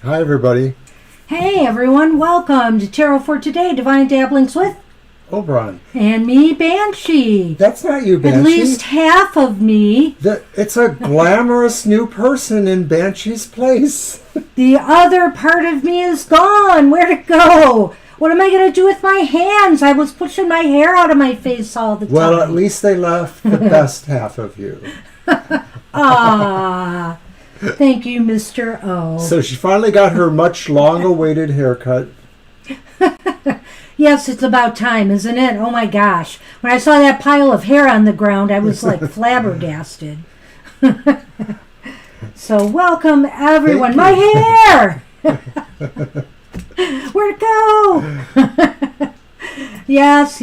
Hi, everybody. Hey, everyone. Welcome to Tarot for Today, Divine Dabblings with Oberon. and me, Banshee. That's not you, Banshee. At least half of me. It's a glamorous new person in Banshee's place. The other part of me is gone. Where'd it go? What am I going to do with my hands? I was pushing my hair out of my face all the time. Well, at least they left the best half of you. Ah, thank you, Mr. O. So she finally got her much long-awaited haircut. Yes, it's about time, isn't it? Oh my gosh. When I saw that pile of hair on the ground, I was like flabbergasted. So welcome, everyone. My hair! Where'd it go? Yes.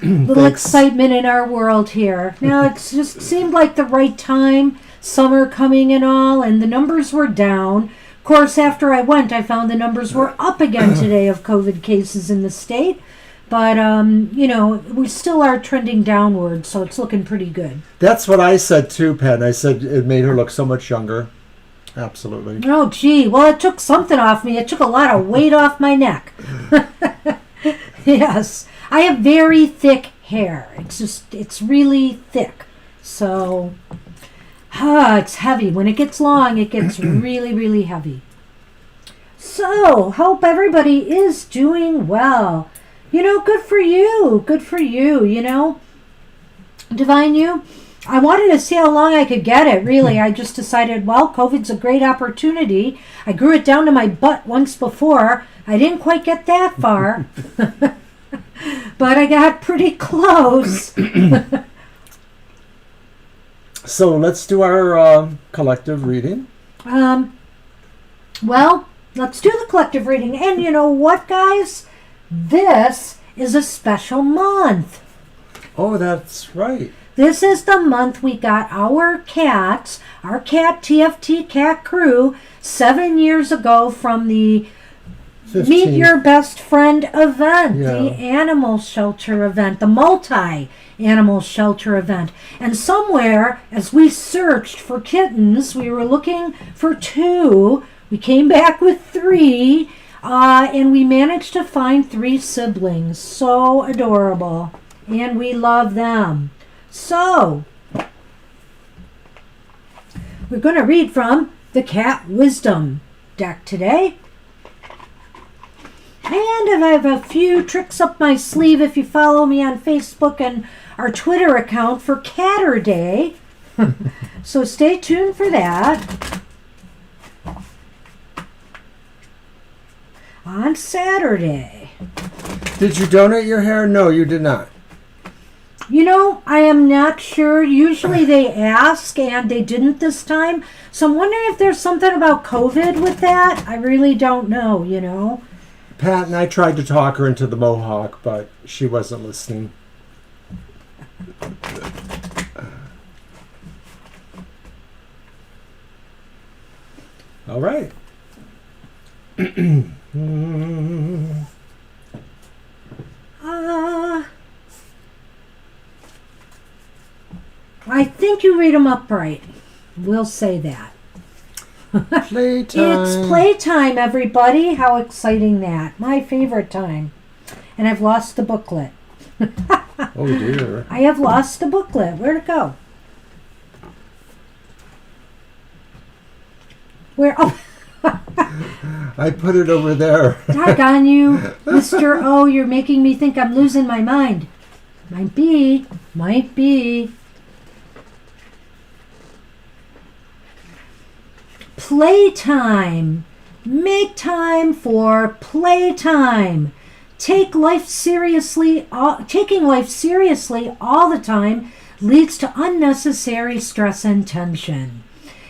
Little excitement in our world here. Now, it just seemed like the right time. Summer coming and all, and the numbers were down. Of course, after I went, I found the numbers were up again today of COVID cases in the state. But, we still are trending downward, so it's looking pretty good. That's what I said too, Pat. I said it made her look so much younger. Absolutely. Oh, gee. Well, it took something off me. It took a lot of weight off my neck. Yes. I have very thick hair. It's really thick. So, it's heavy. When it gets long, it gets really, really heavy. So, hope everybody is doing well. Good for you. Good for you, Divine you. I wanted to see how long I could get it, really. I just decided, well, COVID's a great opportunity. I grew it down to my butt once before. I didn't quite get that far. But I got pretty close. So let's do our collective reading. Well, let's do the collective reading. And you know what, guys? This is a special month. Oh, that's right. This is the month we got our cat TFT cat crew 7 years ago from the 15. Meet Your Best Friend event, Yeah. the animal shelter event, the multi-animal shelter event. And somewhere, as we searched for kittens, we were looking for 2. We came back with 3, and we managed to find 3 siblings. So adorable. And we love them. So, we're going to read from the Cat Wisdom deck today. And I have a few tricks up my sleeve if you follow me on Facebook and our Twitter account for Catterday. So stay tuned for that. On Saturday. Did you donate your hair? No, you did not. I am not sure. Usually they ask, and they didn't this time. So I'm wondering if there's something about COVID with that. I really don't know, Pat and I tried to talk her into the mohawk, but she wasn't listening. All right. I think you read them upright. We'll say that. Playtime. It's playtime, everybody. How exciting that. My favorite time. And I've lost the booklet. Oh, dear. I have lost the booklet. Where'd it go? Where? Oh. I put it over there. Doggone you, Mr. O. You're making me think I'm losing my mind. Might be. Playtime. Make time for playtime. Taking life seriously all the time leads to unnecessary stress and tension.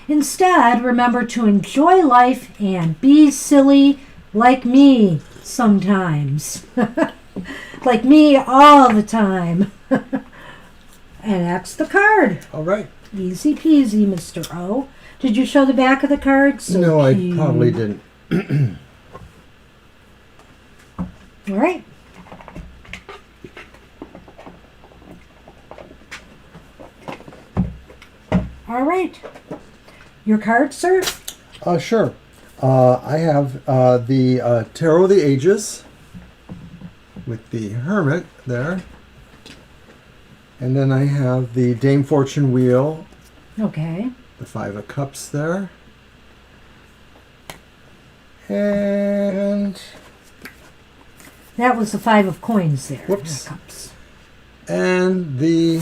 Instead, remember to enjoy life and be silly like me sometimes. Like me all the time. And that's the card. All right. Easy peasy, Mr. O. Did you show the back of the card? So no, I cute. probably didn't. All right. All right. Your card, sir? Sure. I have the Tarot of the Ages with the Hermit there. And then I have the Dame Fortune Wheel, Okay. the Five of Cups there. And That was the 5 of coins there. Whoops. Cups. the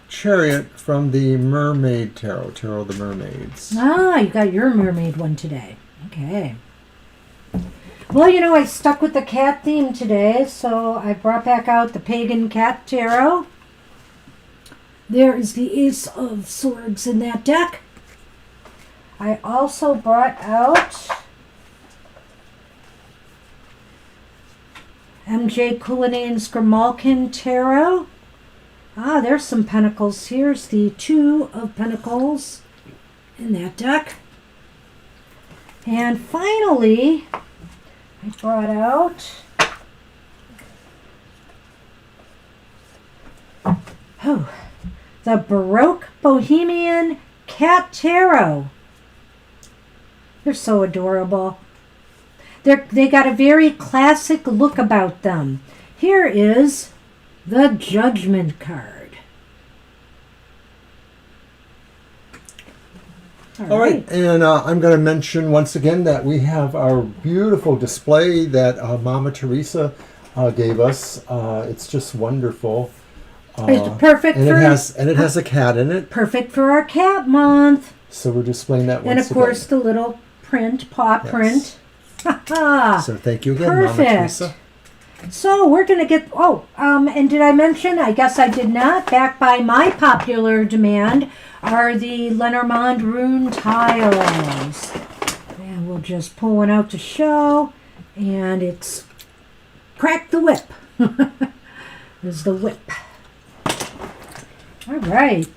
Chariot from the Mermaid Tarot, Tarot of the Mermaids. Ah, you got your mermaid one today. Okay. Well, you know, I stuck with the cat theme today, so I brought back out the Pagan Cat Tarot. There is the Ace of Swords in that deck. I also brought out MJ Cullinan's Grimalkin Tarot. Ah, there's some pentacles. Here's the 2 of Pentacles in that deck. And finally, I brought out the Baroque Bohemian Cat Tarot. They're so adorable. They got a very classic look about them. Here is the Judgment card. All right, and I'm going to mention once again that we have our beautiful display that Mama Teresa gave us. It's just wonderful. It's perfect and for it has a cat in it. perfect for our cat month. So we're displaying that And once of course again. the little print, paw Yes. print. Ha So thank you again, Perfect. Mama Teresa. So we're gonna get and did I mention, I guess I did not, back by my popular demand are the Lenormand rune tiles. And we'll just pull one out to show, and it's Crack the Whip. Is the whip. All right.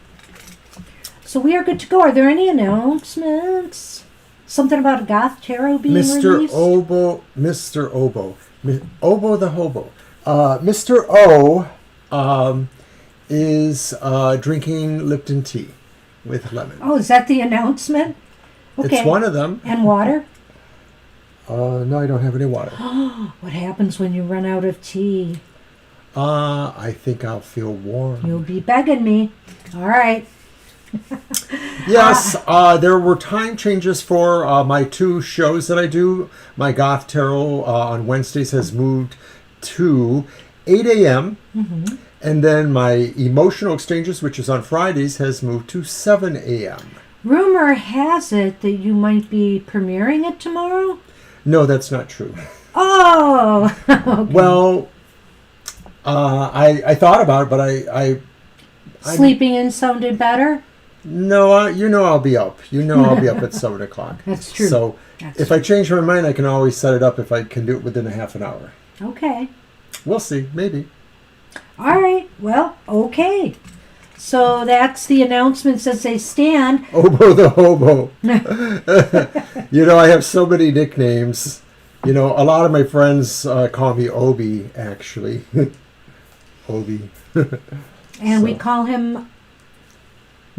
So we are good to go. Are there any announcements? Something about a goth tarot being released? Obo the Hobo. Mr. O is drinking Lipton tea with lemon. Oh, is that the announcement? Okay. It's one of them. And water? No, I don't have any water. What happens when you run out of tea? I think I'll feel warm. You'll be begging me. All right. Yes, there were time changes for my 2 shows that I do. My Goth Tarot on Wednesdays has moved to 8 a.m. Mm-hmm. And then my Emotional Exchanges, which is on Fridays, has moved to 7 a.m. Rumor has it that you might be premiering it tomorrow? No, that's not true. Oh! Okay. Well, I thought about it, but I Sleeping in sounded better? no, you know I'll be up. You know I'll be up at 7 o'clock. That's true. So That's if I change my mind, I can always set it up if I can do it within a half an hour. Okay. We'll see. Maybe. All right. Well, okay. So that's the announcements as they stand. Obo the Hobo. You know, I have so many nicknames. You know, a lot of my friends call me Obi, actually. Obi. And we So. call him...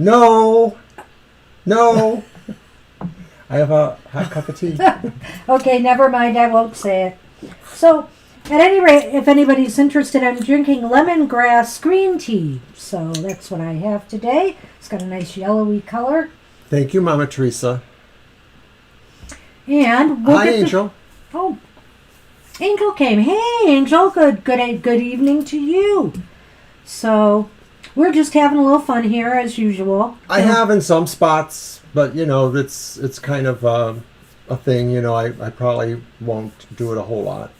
No. I have a hot cup of tea. Okay, never mind. I won't say it. So, at any rate, if anybody's interested, I'm drinking lemongrass green tea. So that's what I have today. It's got a nice yellowy color. Thank you, Mama Teresa. And we'll Hi, get Angel. Oh, Angel came. Hey, Angel. Good evening to you. So, we're just having a little fun here as usual. I have in some spots, but you know, it's kind of a thing. You know, I probably won't do it a whole lot.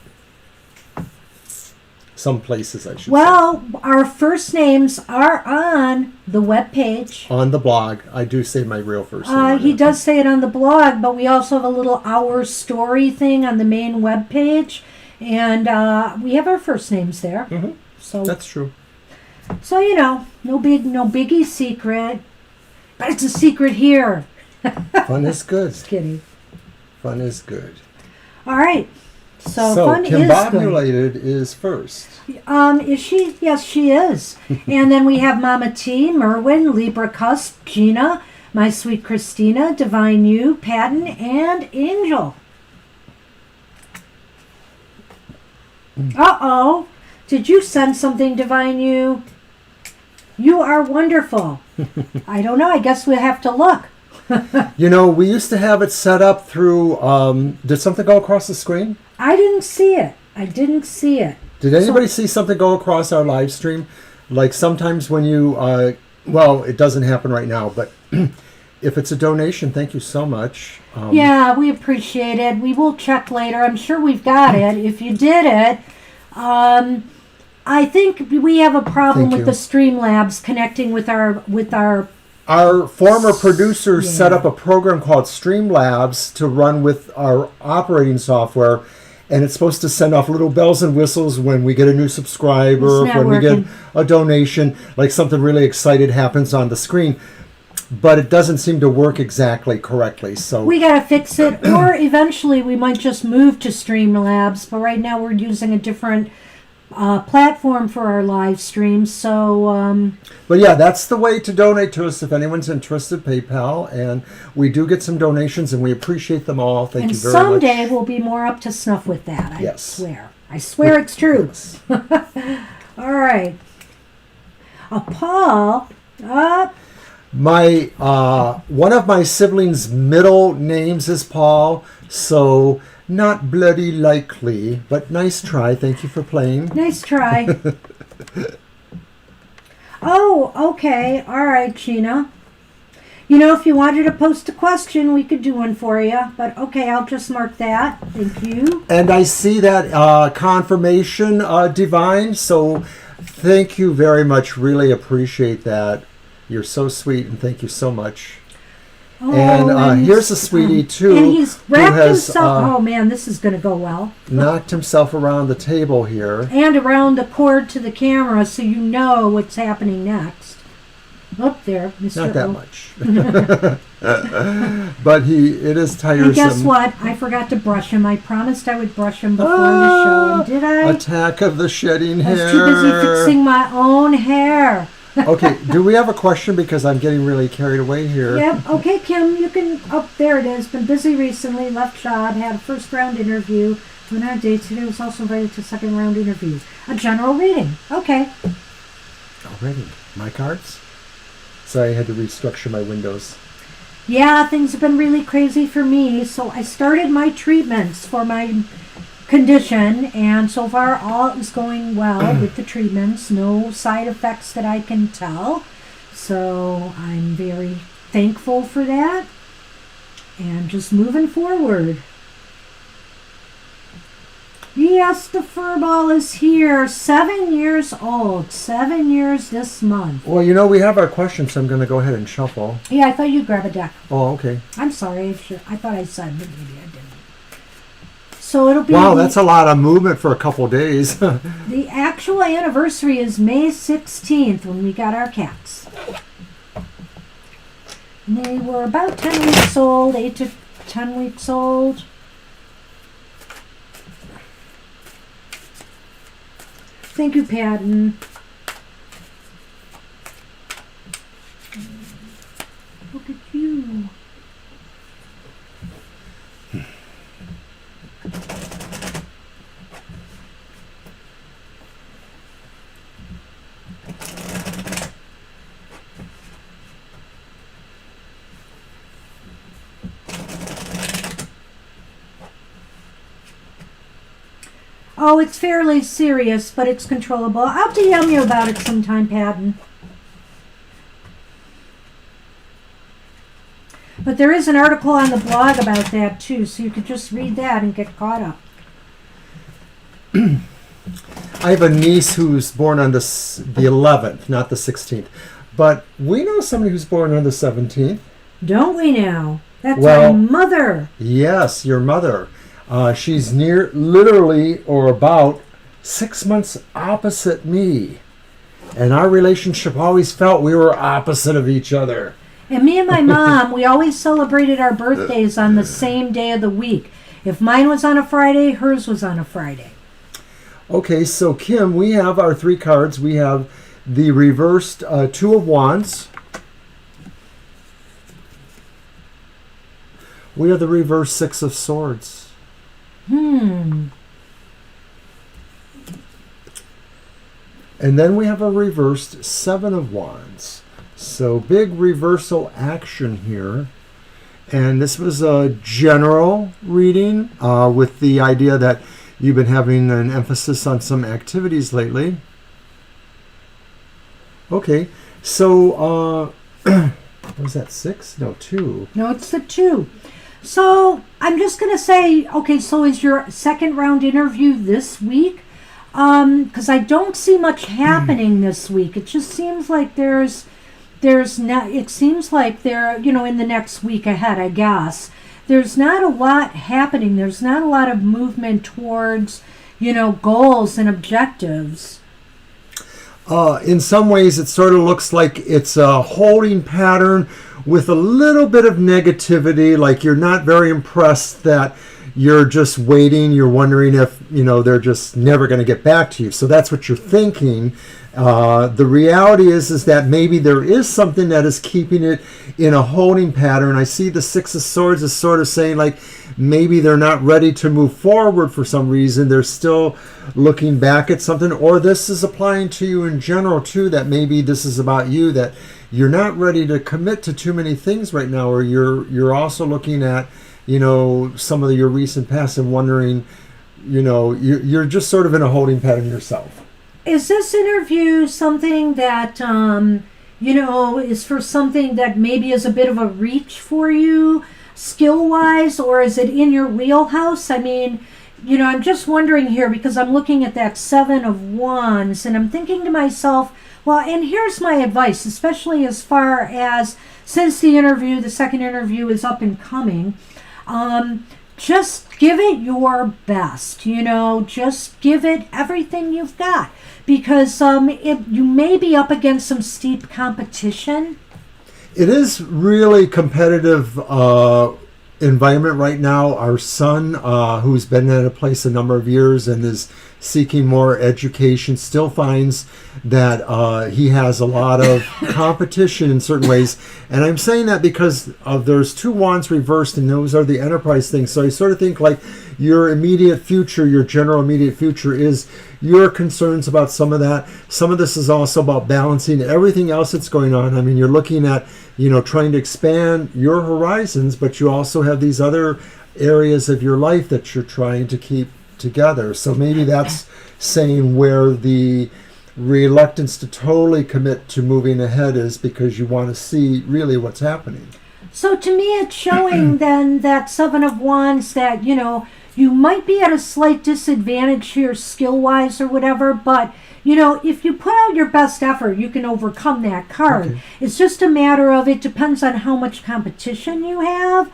Some places, I should say. Well, our first names are on the webpage. On the blog, I do say my real first name. He does say it on the blog, but we also have a little Our Story thing on the main webpage. And we have our first names there. Mhm. So That's true. So, you know, no biggie secret. But it's a secret here. Fun is good. Just kidding. Fun is good. All right. So fun is Combobulated is first. good. Is she? Yes, she is. And then we have Mama T, Merwin, Libra Cusp, Gina, My Sweet Christina, Divine You, Patton, and Angel. Uh-oh. Did you send something, Divine You? You are wonderful. I don't know. I guess we'll have to look. You know, we used to have it set up through, did something go across the screen? I didn't see it. I didn't see it. Did anybody see something go across our live stream? Like sometimes when you, well, it doesn't happen right now, but if it's a donation, thank you so much. Yeah, we appreciate it. We will check later. I'm sure we've got it. If you did it, I think we have a problem Thank with you. the Streamlabs connecting with our Our former producer set up a program called Streamlabs to run with our operating software, and it's supposed to send off little bells and whistles when we get a new subscriber, It's not when we get working. a donation, like something really excited happens on the screen. But it doesn't seem to work exactly correctly. So We gotta fix it, or eventually we might just move to Streamlabs. But right now we're using a different platform for our live streams. So But yeah, that's the way to donate to us if anyone's interested, PayPal. And we do get some donations, and we appreciate them all. Thank and you very much. someday we'll be more up to snuff with that. I Yes. swear. I swear it's true. All right. Paul. My one of my siblings' middle names is Paul, so not bloody likely, but nice try. Thank you for playing. Nice try. Oh, okay. All right, Sheena. You know, if you wanted to post a question, we could do one for you. But okay, I'll just mark that. Thank you. And I see that confirmation, Divine. So thank you very much. Really appreciate that. You're so sweet, and thank you so much. Oh, And here's a sweetie too, And he's who wrapped has himself. Oh man, this is going to go well. knocked himself around the table here. And around the cord to the camera, so you know what's happening next. Up there, Mr. Not that O. much, but it is tiresome. And guess what? I forgot to brush him. I promised I would brush him before the show, and did I? Attack of the shedding I hair. was too busy fixing my own hair. Okay, do we have a question? Because I'm getting really carried away here. Yep. Okay, Kim, you can. Oh, there it is. Been busy recently. Left job. Had a first round interview. Went on a date today. Was also invited to second round interview. A general reading. Okay. Already, my cards. Sorry, I had to restructure my windows. Yeah, things have been really crazy for me. So I started my treatments for my condition, and so far all is going well with the treatments. No side effects that I can tell. So I'm very thankful for that. And just moving forward. Yes, the furball is here. 7 years old. 7 years this month. Well, you know, we have our questions, so I'm going to go ahead and shuffle. Yeah, I thought you'd grab a deck. Oh, okay. I'm sorry. I thought I said, but maybe I didn't. So it'll be Wow, that's a lot of movement for a couple days. the actual anniversary is May 16th when we got our cats. And they were about 10 weeks old, 8 to 10 weeks old. Thank you, Patton. Look at you. Oh, it's fairly serious, but it's controllable. I'll DM you about it sometime, Patton. But there is an article on the blog about that, too, so you could just read that and get caught up. I have a niece who's born on the 11th, not the 16th. But we know somebody who's born on the 17th. Don't we now? That's Well- our mother. Yes, your mother. She's literally or about 6 months opposite me. And our relationship always felt we were opposite of each other. And me and my mom, we always celebrated our birthdays on the same day of the week. If mine was on a Friday, hers was on a Friday. Okay, so Kim, we have our 3 cards. We have the reversed 2 of Wands. We have the reversed 6 of Swords. And then we have a reversed Seven of Wands. So big reversal action here. And this was a general reading with the idea that you've been having an emphasis on some activities lately. Okay, so was that 6? No, 2. No, it's the 2. So I'm just going to say, okay, so is your second round interview this week? Because I don't see much happening this week. It just seems like there's not, it seems like there, in the next week ahead, I guess, there's not a lot happening. There's not a lot of movement towards, goals and objectives. In some ways, it sort of looks like it's a holding pattern with a little bit of negativity, like you're not very impressed that you're just waiting. You're wondering if, they're just never going to get back to you. So that's what you're thinking. The reality is that maybe there is something that is keeping it in a holding pattern. I see the Six of Swords is sort of saying like maybe they're not ready to move forward for some reason. They're still looking back at something, or this is applying to you in general too, that maybe this is about you, that you're not ready to commit to too many things right now, or you're also looking at some of your recent past and wondering, you're just sort of in a holding pattern yourself. Is this interview something that, is for something that maybe is a bit of a reach for you skill-wise, or is it in your wheelhouse? I mean, I'm just wondering here because I'm looking at that Seven of Wands and I'm thinking to myself, well, and here's my advice, especially as far as since the second interview is up and coming, just give it your best, just give it everything you've got, because you may be up against some steep competition. It is really competitive environment right now. Our son, who's been at a place a number of years and is seeking more education, still finds that he has a lot of competition in certain ways. And I'm saying that because there's 2 wands reversed, and those are the enterprise things. So I sort of think like your immediate future, your general immediate future is your concerns about some of that. Some of this is also about balancing everything else that's going on. I mean, you're looking at, trying to expand your horizons, but you also have these other areas of your life that you're trying to keep together. So maybe that's saying where the reluctance to totally commit to moving ahead is, because you want to see really what's happening. So to me, it's showing then that Seven of Wands that, you might be at a slight disadvantage here skill-wise or whatever, but, if you put out your best effort, you can overcome that card. Okay. It's just a matter of, it depends on how much competition you have,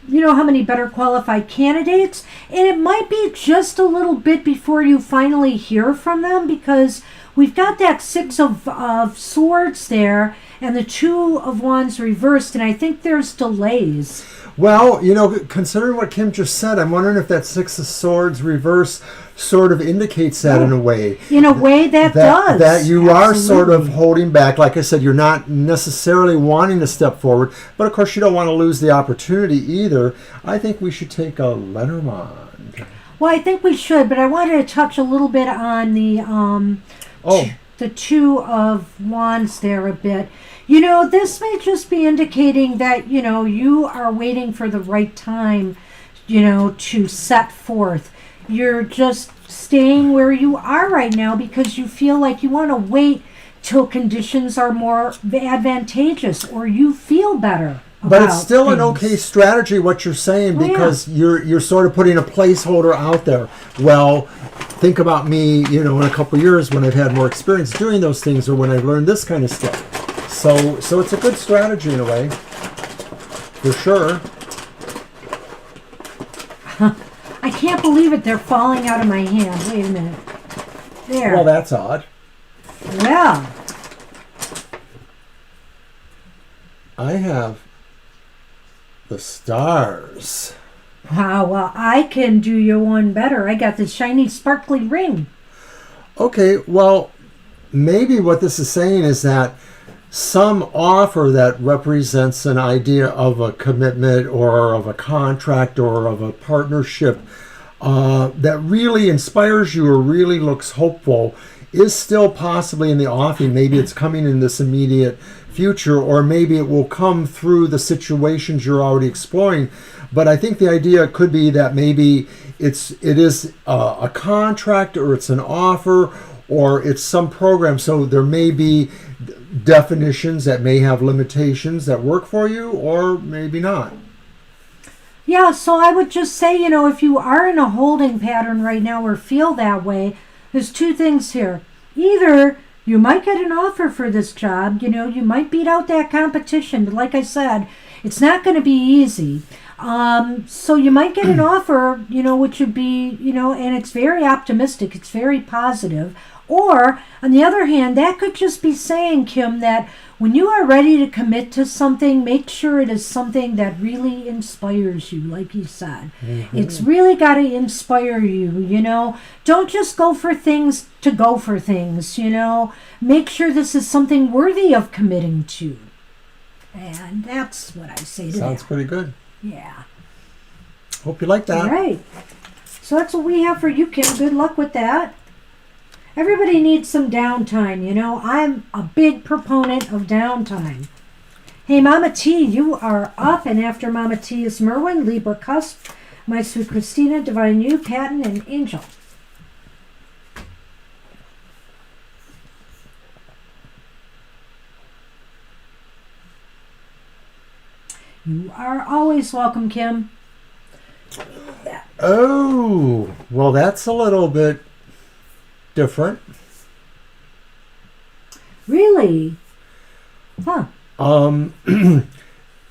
how many better qualified candidates, and it might be just a little bit before you finally hear from them, because we've got that Six of Swords there and the Two of Wands reversed, and I think there's delays. Well, considering what Kim just said, I'm wondering if that Six of Swords reverse sort of indicates that in a way. In a way that does. That you are sort of holding back. Like I said, you're not necessarily wanting to step forward, but of course you don't want to lose the opportunity either. I think we should take a Lenormand. Well, I think we should, but I wanted to touch a little bit on the Two of Wands there a bit. This may just be indicating that, you are waiting for the right time, to set forth. You're just staying where you are right now because you feel like you want to wait till conditions are more advantageous or you feel better. But it's still an okay strategy, what you're saying, because you're sort of putting a placeholder out there. Well, think about me, in a couple of years when I've had more experience doing those things, or when I've learned this kind of stuff. So it's a good strategy in a way, for sure. I can't believe it. They're falling out of my hand. Wait a minute. There. Well, that's odd. Yeah. I have the stars. Wow, well, I can do you one better. I got this shiny, sparkly ring. Okay, well, maybe what this is saying is that some offer that represents an idea of a commitment or of a contract or of a partnership that really inspires you or really looks hopeful is still possibly in the offing. Maybe it's coming in this immediate future, or maybe it will come through the situations you're already exploring. But I think the idea could be that maybe it is a contract, or it's an offer, or it's some program. So there may be definitions that may have limitations that work for you, or maybe not. Yeah, so I would just say, if you are in a holding pattern right now or feel that way, there's two things here. Either you might get an offer for this job, you might beat out that competition, but like I said, it's not going to be easy. So you might get an offer, which would be, and it's very optimistic, it's very positive. Or, on the other hand, that could just be saying, Kim, that when you are ready to commit to something, make sure it is something that really inspires you, like you said. Mm-hmm. It's really got to inspire you, Don't just go for things to go for things, Make sure this is something worthy of committing to. And that's what I say to that. Sounds pretty good. Yeah. Hope you like that. All right. So that's what we have for you, Kim. Good luck with that. Everybody needs some downtime, I'm a big proponent of downtime. Hey, Mama T, you are up, and after Mama T is Merwin, Libra Cusp, my sweet Christina, Divine You, Patton, and Angel. You are always welcome, Kim. Oh, well, that's a little bit different. Really? Huh.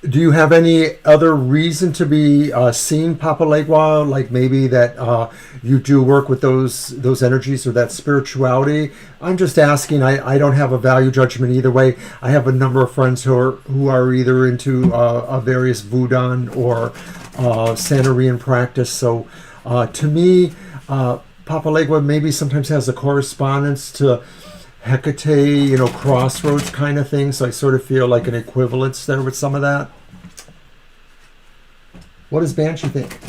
Do you have any other reason to be seeing Papa Legua? Like maybe that you do work with those energies or that spirituality? I'm just asking. I don't have a value judgment either way. I have a number of friends who are either into a various Voodoo or Santeurian practice. So to me, Papa Legua maybe sometimes has a correspondence to Hecate, crossroads kind of thing. So I sort of feel like an equivalence there with some of that. What does Banshee think?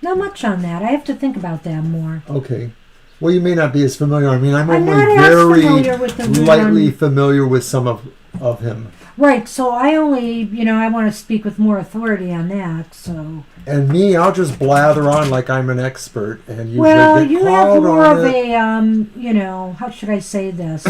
Not much on that. I have to think about that more. Okay. Well, you may not be as familiar. I mean, I'm only not very familiar with the lightly familiar with some of him. Right, so I only, I want to speak with more authority on that, so. And me, I'll just blather on like I'm an expert, and you have called more on of it. How should I say this?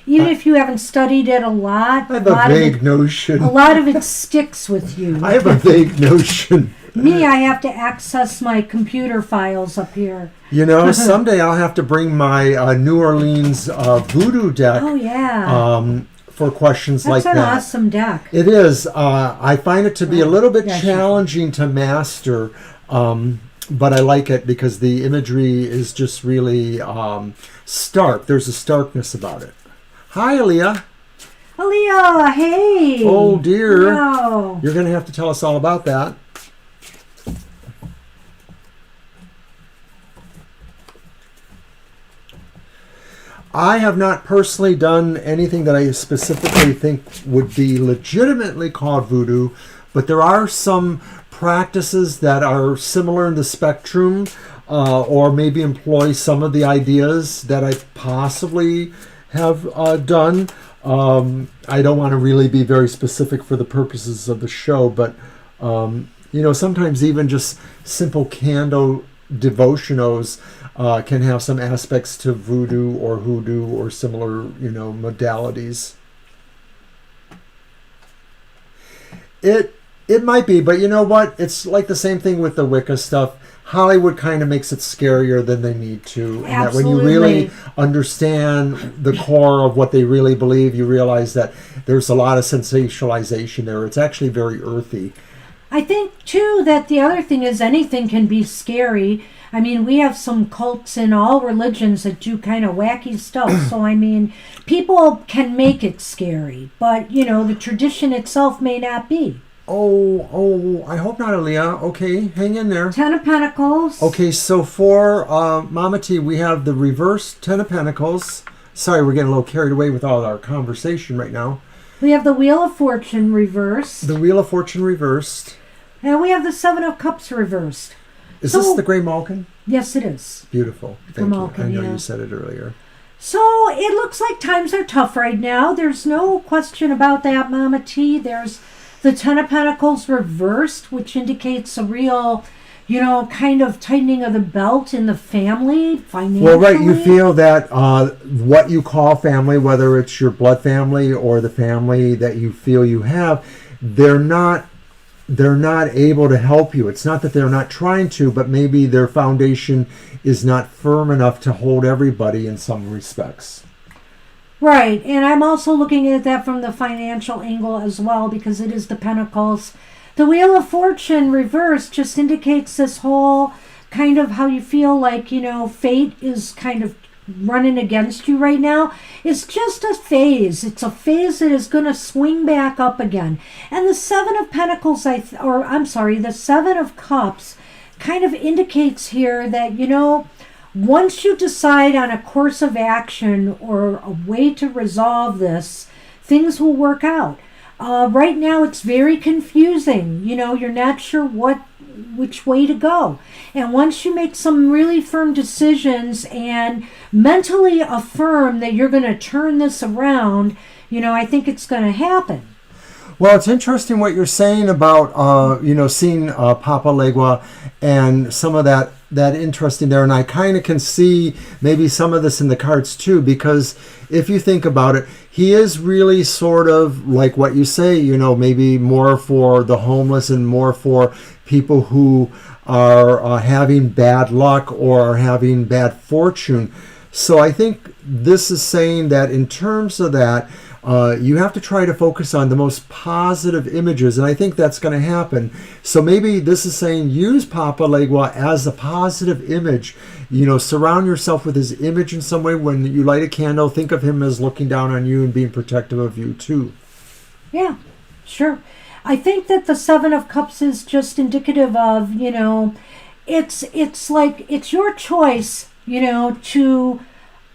Even if you haven't studied it a lot. I have a vague notion. A lot of it sticks with you. I have a vague notion. Me, I have to access my computer files up here. Someday I'll have to bring my New Orleans voodoo deck. Oh, yeah. For questions like that. That's an awesome deck. It is. I find it to be a little bit challenging to master, but I like it because the imagery is just really stark. There's a starkness about it. Hi, Aaliyah. Aaliyah, hey. Oh, dear. Wow. You're going to have to tell us all about that. I have not personally done anything that I specifically think would be legitimately called voodoo, but there are some practices that are similar in the spectrum, or maybe employ some of the ideas that I possibly have done. I don't want to really be very specific for the purposes of the show, but sometimes even just simple candle devotionos can have some aspects to voodoo or hoodoo or similar, modalities. It might be, but you know what? It's like the same thing with the Wicca stuff. Hollywood kind of makes it scarier than they need to. And Absolutely. that when you really understand the core of what they really believe, you realize that there's a lot of sensationalization there. It's actually very earthy. I think, too, that the other thing is anything can be scary. I mean, we have some cults in all religions that do kind of wacky stuff. So, I mean, people can make it scary. But, the tradition itself may not be. Oh, I hope not, Aaliyah. Okay, hang in there. 10 of Pentacles. Okay, so for Mama T, we have the reverse 10 of Pentacles. Sorry, we're getting a little carried away with all our conversation right now. We have the Wheel of Fortune reversed. The Wheel of Fortune reversed. And we have the 7 of Cups reversed. Is this the Grey Malkin? Yes, it is. Beautiful. Thank you. Malkin, I know yeah. you said it earlier. So it looks like times are tough right now. There's no question about that, Mama T. There's the Ten of Pentacles reversed, which indicates a real, kind of tightening of the belt in the family, financially. Well, right. You feel that what you call family, whether it's your blood family or the family that you feel you have, they're not able to help you. It's not that they're not trying to, but maybe their foundation is not firm enough to hold everybody in some respects. Right, and I'm also looking at that from the financial angle as well, because it is the Pentacles. The Wheel of Fortune reversed just indicates this whole kind of how you feel like, fate is kind of running against you right now. It's just a phase. It's a phase that is going to swing back up again. And the Seven of Pentacles, the Seven of Cups kind of indicates here that, once you decide on a course of action or a way to resolve this, things will work out. Right now it's very confusing. You're not sure which way to go. And once you make some really firm decisions and mentally affirm that you're going to turn this around, I think it's going to happen. Well, it's interesting what you're saying about, seeing Papa Legua and some of that interesting there. And I kind of can see maybe some of this in the cards too, because if you think about it, he is really sort of like what you say, maybe more for the homeless and more for people who are having bad luck or are having bad fortune. So I think this is saying that in terms of that, you have to try to focus on the most positive images, and I think that's going to happen. So maybe this is saying use Papa Legua as a positive image. Surround yourself with his image in some way. When you light a candle, think of him as looking down on you and being protective of you too. Yeah, sure. I think that the Seven of Cups is just indicative of, it's like it's your choice, to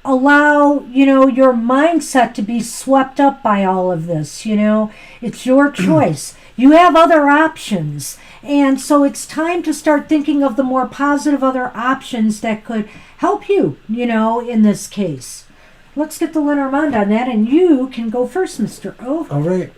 allow, your mindset to be swept up by all of this, It's your choice. You have other options. And so it's time to start thinking of the more positive other options that could help you, in this case. Let's get the Lenormand on that, and you can go first, Mr. O. All right.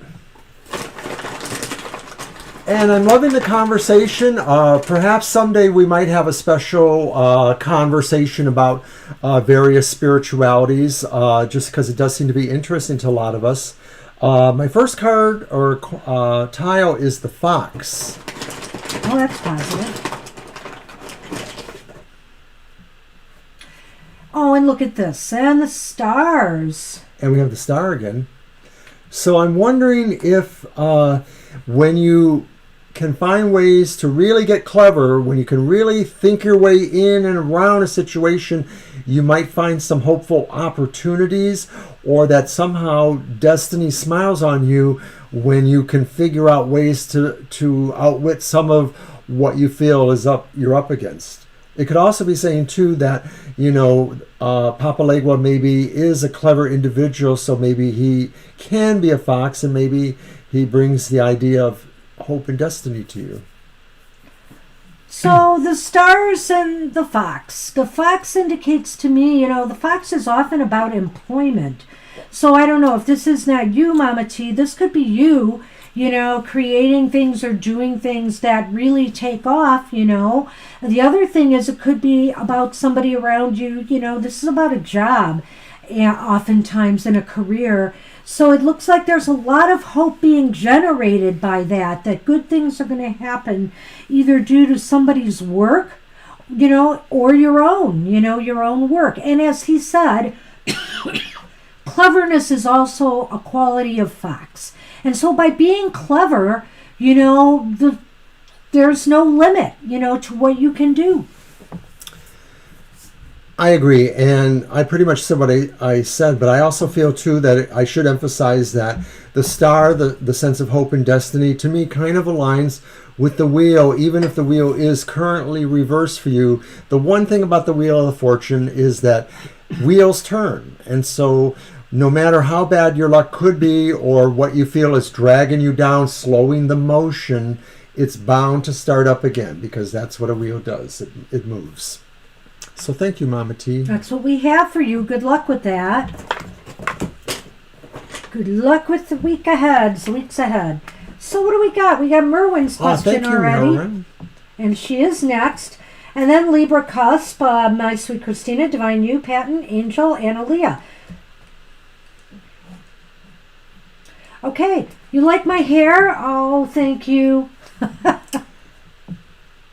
And I'm loving the conversation. Perhaps someday we might have a special conversation about various spiritualities, just because it does seem to be interesting to a lot of us. My first card or tile is the Fox. Oh, that's positive. Oh, and look at this. And the stars. And we have the star again. So I'm wondering if when you can find ways to really get clever, when you can really think your way in and around a situation, you might find some hopeful opportunities, or that somehow destiny smiles on you when you can figure out ways to outwit some of what you feel you're up against. It could also be saying too that Papa Legua maybe is a clever individual, so maybe he can be a fox, and maybe he brings the idea of hope and destiny to you. So the stars and the fox. The fox indicates to me, the fox is often about employment. So I don't know if this is not you, Mama T. This could be you, creating things or doing things that really take off, The other thing is it could be about somebody around you, this is about a job, oftentimes in a career. So it looks like there's a lot of hope being generated by that good things are going to happen either due to somebody's work, or your own work. And as he said, cleverness is also a quality of fox. And so by being clever, there's no limit, to what you can do. I agree, and I pretty much said what I said, but I also feel too that I should emphasize that the star, the sense of hope and destiny, to me kind of aligns with the wheel. Even if the wheel is currently reversed for you, the one thing about the Wheel of Fortune is that wheels turn, and so no matter how bad your luck could be or what you feel is dragging you down, slowing the motion, it's bound to start up again because that's what a wheel does. It moves. So thank you, Mama T. That's what we have for you. Good luck with that. Good luck with the weeks ahead. So what do we got? We got Merwin's question thank you, already. Merwin. And she is next. And then Libra Cusp, my sweet Christina, Divine You, Patton, Angel, and Aaliyah. Okay, you like my hair? Oh, thank you.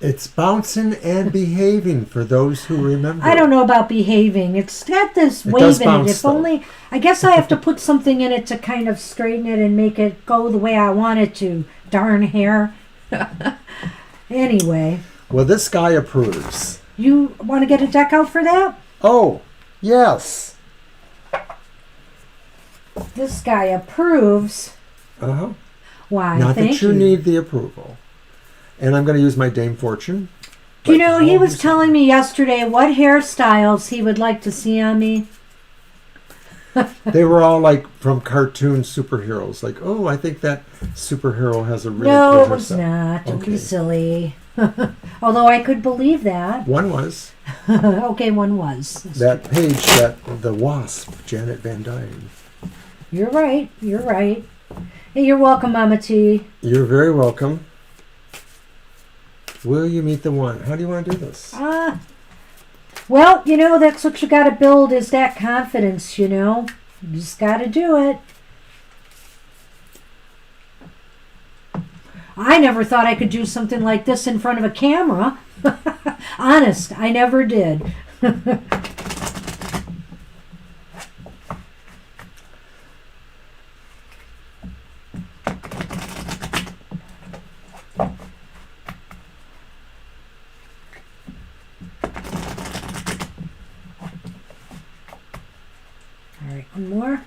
It's bouncing and behaving for those who remember. I don't know about behaving. It's got this wave in it. If only, I guess I have to put something in it to kind of straighten it and make it go the way I want it to. Darn hair. Anyway. Well, this guy approves. You want to get a deck out for that? Oh, yes. This guy approves. Uh-huh. Why, Not thank that you need the approval. And I'm going to use my Dame Fortune. Do you know, he was telling me yesterday what hairstyles he would like to see on me. They were all like from cartoon superheroes. Like, oh, I think that superhero has a really No, good it was hairstyle. not. Don't Okay. be silly. Although I could believe that. One was. Okay, one was. That page, the Wasp, Janet Van Dyne. You're right. You're right. Hey, you're welcome, Mama T. You're very welcome. Will you meet the one? How do you want to do this? Well, you know, that's what you got to build is that confidence, you know. You just got to do it. I never thought I could do something like this in front of a camera. Honest, I never did. All right, one more.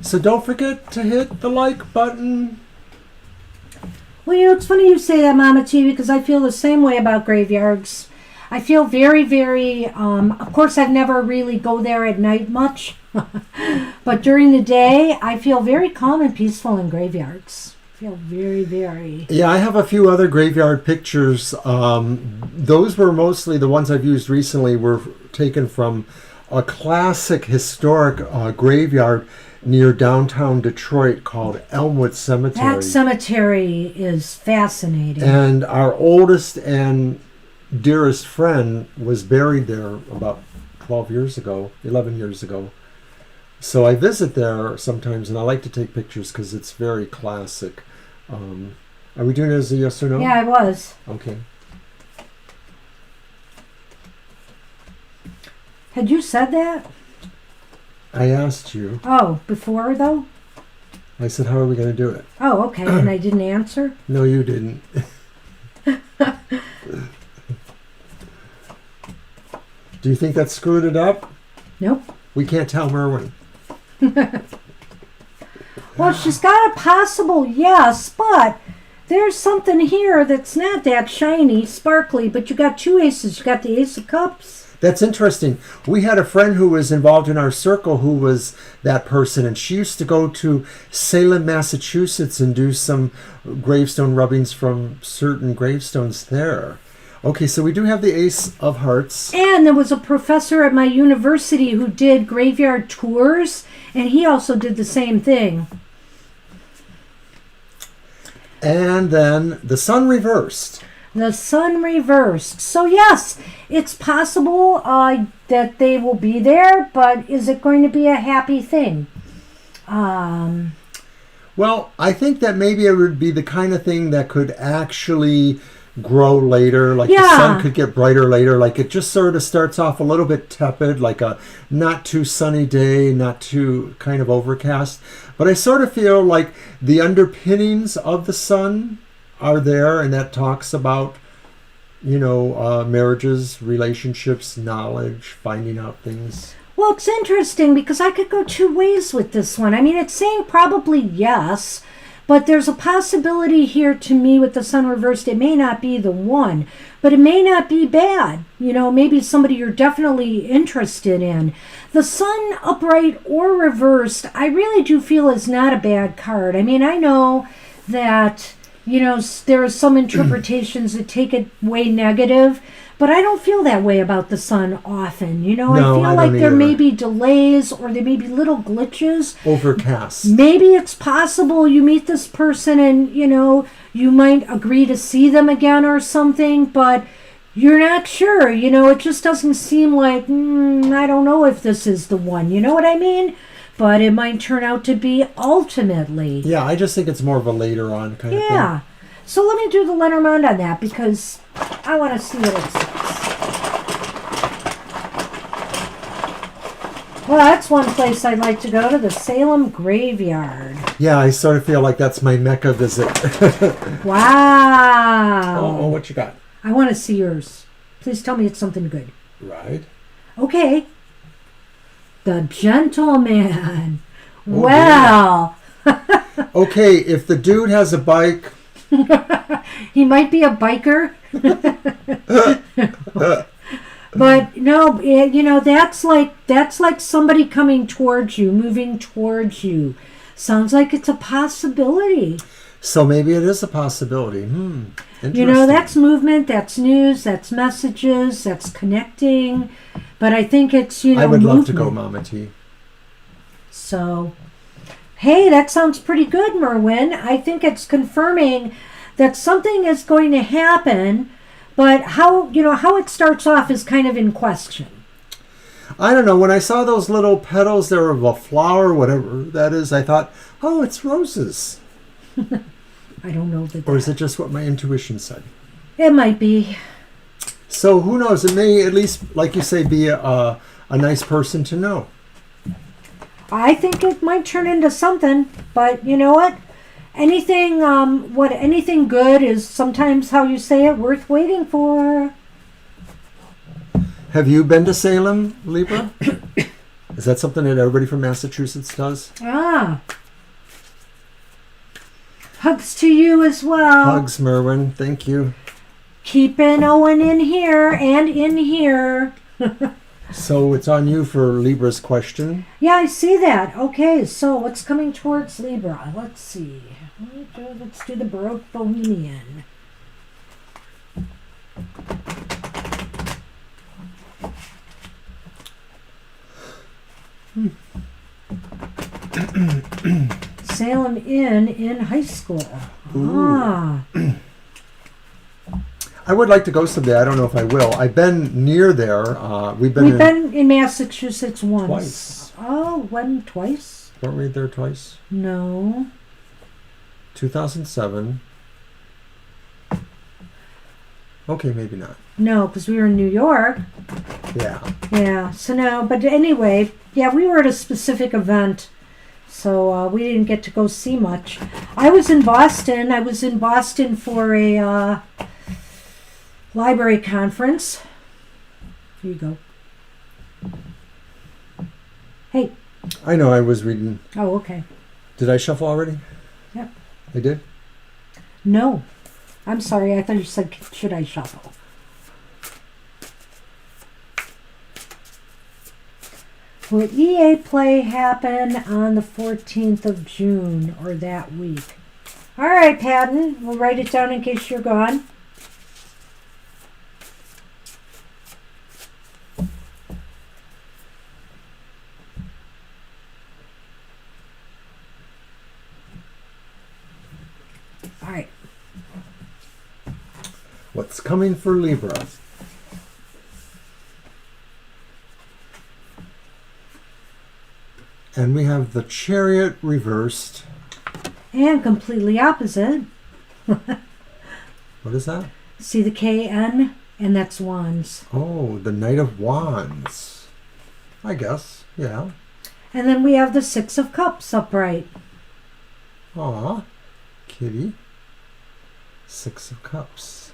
So don't forget to hit the like button. Well, you know, it's funny you say that, Mama T, because I feel the same way about graveyards. I feel very, very, of course, I've never really go there at night much. But during the day, I feel very calm and peaceful in graveyards. I feel very, very... Yeah, I have a few other graveyard pictures. Those were mostly the ones I've used recently were taken from a classic historic graveyard near downtown Detroit called Elmwood Cemetery. That cemetery is fascinating. And our oldest and dearest friend was buried there about 12 years ago, 11 years ago. So I visit there sometimes, and I like to take pictures because it's very classic. Are we doing it as a yes or no? Yeah, I was. Okay. Had you said that? I asked you. Oh, before, though? I said, how are we going to do it? Oh, okay, and I didn't answer? No, you didn't. Do you think that screwed it up? Nope. We can't tell Merwin. Well, she's got a possible yes, but there's something here that's not that shiny, sparkly, but you got two aces. You got the Ace of Cups. That's interesting. We had a friend who was involved in our circle who was that person, and she used to go to Salem, Massachusetts and do some gravestone rubbings from certain gravestones there. Okay, so we do have the Ace of Hearts. And there was a professor at my university who did graveyard tours, and he also did the same thing. And then the Sun reversed. The Sun reversed. So yes, it's possible that they will be there, but is it going to be a happy thing? Well, I think that maybe it would be the kind of thing that could actually grow later, like the sun could get brighter later, like it just sort of starts off a little bit tepid, like a not too sunny day, not too kind of overcast, but I sort of feel like the underpinnings of the sun are there, and that talks about, you know, marriages, relationships, knowledge, finding out things. Well, it's interesting because I could go two ways with this one. I mean, it's saying probably yes, But there's a possibility here to me with the sun reversed. It may not be the one, but it may not be bad. Maybe somebody you're definitely interested in. The sun upright or reversed, I really do feel is not a bad card. I mean, I know that, there are some interpretations that take it way negative, but I don't feel that way about the sun often. I feel like there may be delays or there may be little glitches. Overcast. Maybe it's possible you meet this person and, you might agree to see them again or something, but you're not sure. It just doesn't seem like, I don't know if this is the one. You know what I mean? But it might turn out to be ultimately. Yeah, I just think it's more of a later on kind of thing. Yeah. So let me do the Lenormand on that because I want to see what it says. Well, that's one place I'd like to go to, the Salem Graveyard. Yeah, I sort of feel like that's my Mecca visit. Wow. Oh, what you got? I want to see yours. Please tell me it's something good. Right. Okay. The Gentleman. Oh, well. Okay, if the dude has a bike. He might be a biker. But no, that's like somebody coming towards you, moving towards you. Sounds like it's a possibility. So maybe it is a possibility. Interesting. That's movement, that's news, that's messages, that's connecting. But I think it's, I would movement. love to go, Mama T. So, hey, that sounds pretty good, Merwin. I think it's confirming that something is going to happen, but how it starts off is kind of in question. I don't know. When I saw those little petals there of a flower, whatever that is, I thought, oh, it's roses. I don't know that. Or is it just what my intuition said? It might be. So who knows? It may at least, like you say, be a nice person to know. I think it might turn into something, but you know what? Anything good is sometimes how you say it, worth waiting for. Have you been to Salem, Libra? Is that something that everybody from Massachusetts does? Ah. Hugs to you as well. Hugs, Merwin. Thank you. Keeping Owen in here and in here. So it's on you for Libra's question. Yeah, I see that. Okay, so what's coming towards Libra? Let's see. Let's do the Baroque Bohemian. Salem Inn in high school. Ooh. Ah. I would like to go someday. I don't know if I will. I've been near there. We've been in Massachusetts once. Twice. Oh, when? Twice? Weren't we there twice? No. 2007. Okay, maybe not. No, because we were in New York. Yeah. Yeah, so no, but anyway, yeah, we were at a specific event, so we didn't get to go see much. I was in Boston. For a library conference. Here you go. Hey. I know, I was reading. Oh, okay. Did I shuffle already? Yep. I did? No. I'm sorry, I thought you said, should I shuffle? Will EA play happen on the 14th of June or that week? All right, Patton, we'll write it down in case you're gone. All right. What's coming for Libra? And we have the Chariot reversed. And completely opposite. What is that? See the KN? And that's Wands. Oh, the Knight of Wands. I guess, yeah. And then we have the Six of Cups upright. Aw, kitty. Six of Cups.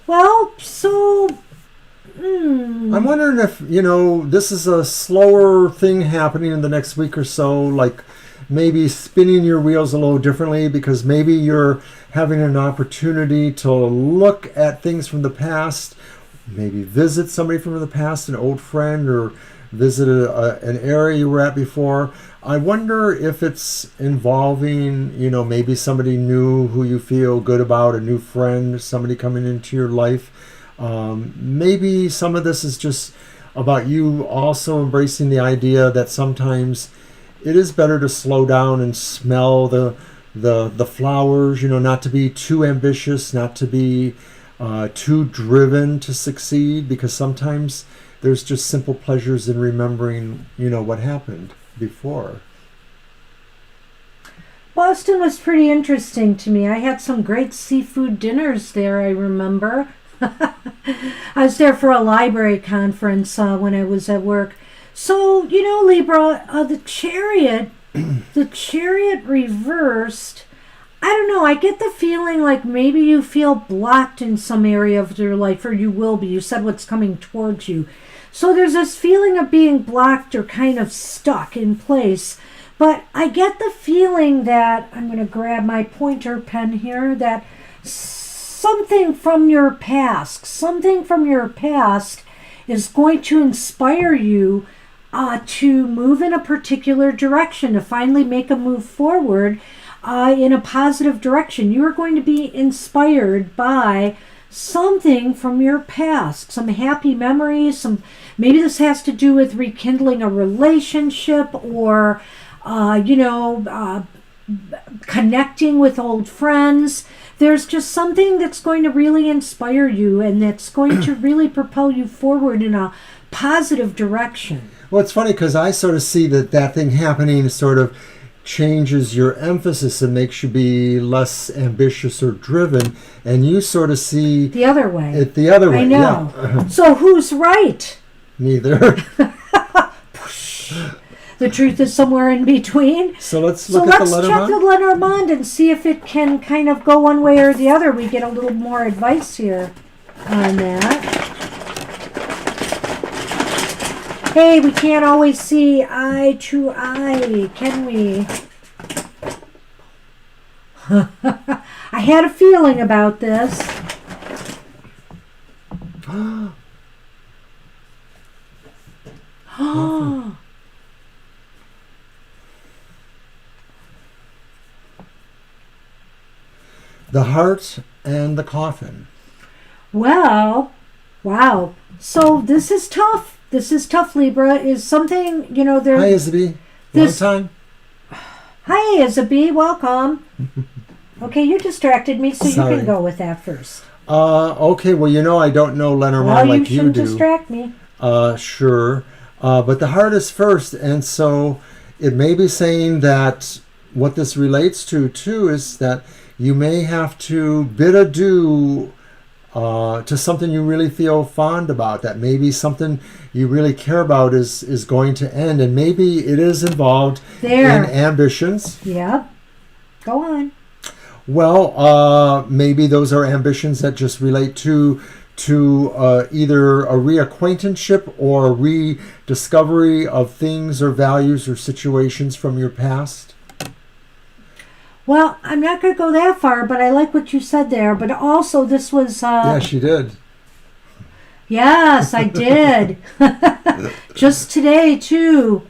Well, so... I'm wondering if, this is a slower thing happening in the next week or so. Like, maybe spinning your wheels a little differently, because maybe you're having an opportunity to look at things from the past, maybe visit somebody from the past, an old friend, or visit an area you were at before. I wonder if it's involving, maybe somebody new who you feel good about, a new friend, somebody coming into your life. Maybe some of this is just about you also embracing the idea that sometimes it is better to slow down and smell the flowers, not to be too ambitious, not to be too driven to succeed, because sometimes there's just simple pleasures in remembering, what happened before. Boston was pretty interesting to me. I had some great seafood dinners there, I remember. I was there for a library conference when I was at work. So, Libra, the chariot reversed. I don't know. I get the feeling like maybe you feel blocked in some area of your life, or you will be. You said what's coming towards you. So there's this feeling of being blocked or kind of stuck in place. But I get the feeling that, I'm going to grab my pointer pen here, that something from your past is going to inspire you to move in a particular direction, to finally make a move forward in a positive direction. You are going to be inspired by something from your past, some happy memories, maybe this has to do with rekindling a relationship, or connecting with old friends. There's just something that's going to really inspire you, and that's going to really propel you forward in a positive direction. Well, it's funny because I sort of see that thing happening sort of changes your emphasis and makes you be less ambitious or driven, and you sort of see the other way. It the other way. I know. Yeah. So who's right? Neither. The truth is somewhere in between. So let's look at the Lenormand. Let's check the Lenormand and see if it can kind of go one way or the other. We get a little more advice here on that. Hey, we can't always see eye to eye, can we? I had a feeling about this. The heart and the coffin. Well, wow. So this is tough. This is tough, Libra. Is something, there... Hi, Isabie. Long time. Hi, Isabie. Welcome. Okay, you distracted me, so Sorry. You can go with that first. Okay, well, I don't know Lenormand like you do. You shouldn't distract me. Sure. But the heart is first, and so it may be saying that what this relates to, too, is that you may have to bid adieu to something you really feel fond about, that maybe something you really care about is going to end, and maybe it is involved in ambitions. Yeah. Go on. Well, maybe those are ambitions that just relate to either a reacquaintanceship or a rediscovery of things or values or situations from your past. Well, I'm not going to go that far, but I like what you said there. But also, this was... yeah, she did. Yes, I did. Just today, too.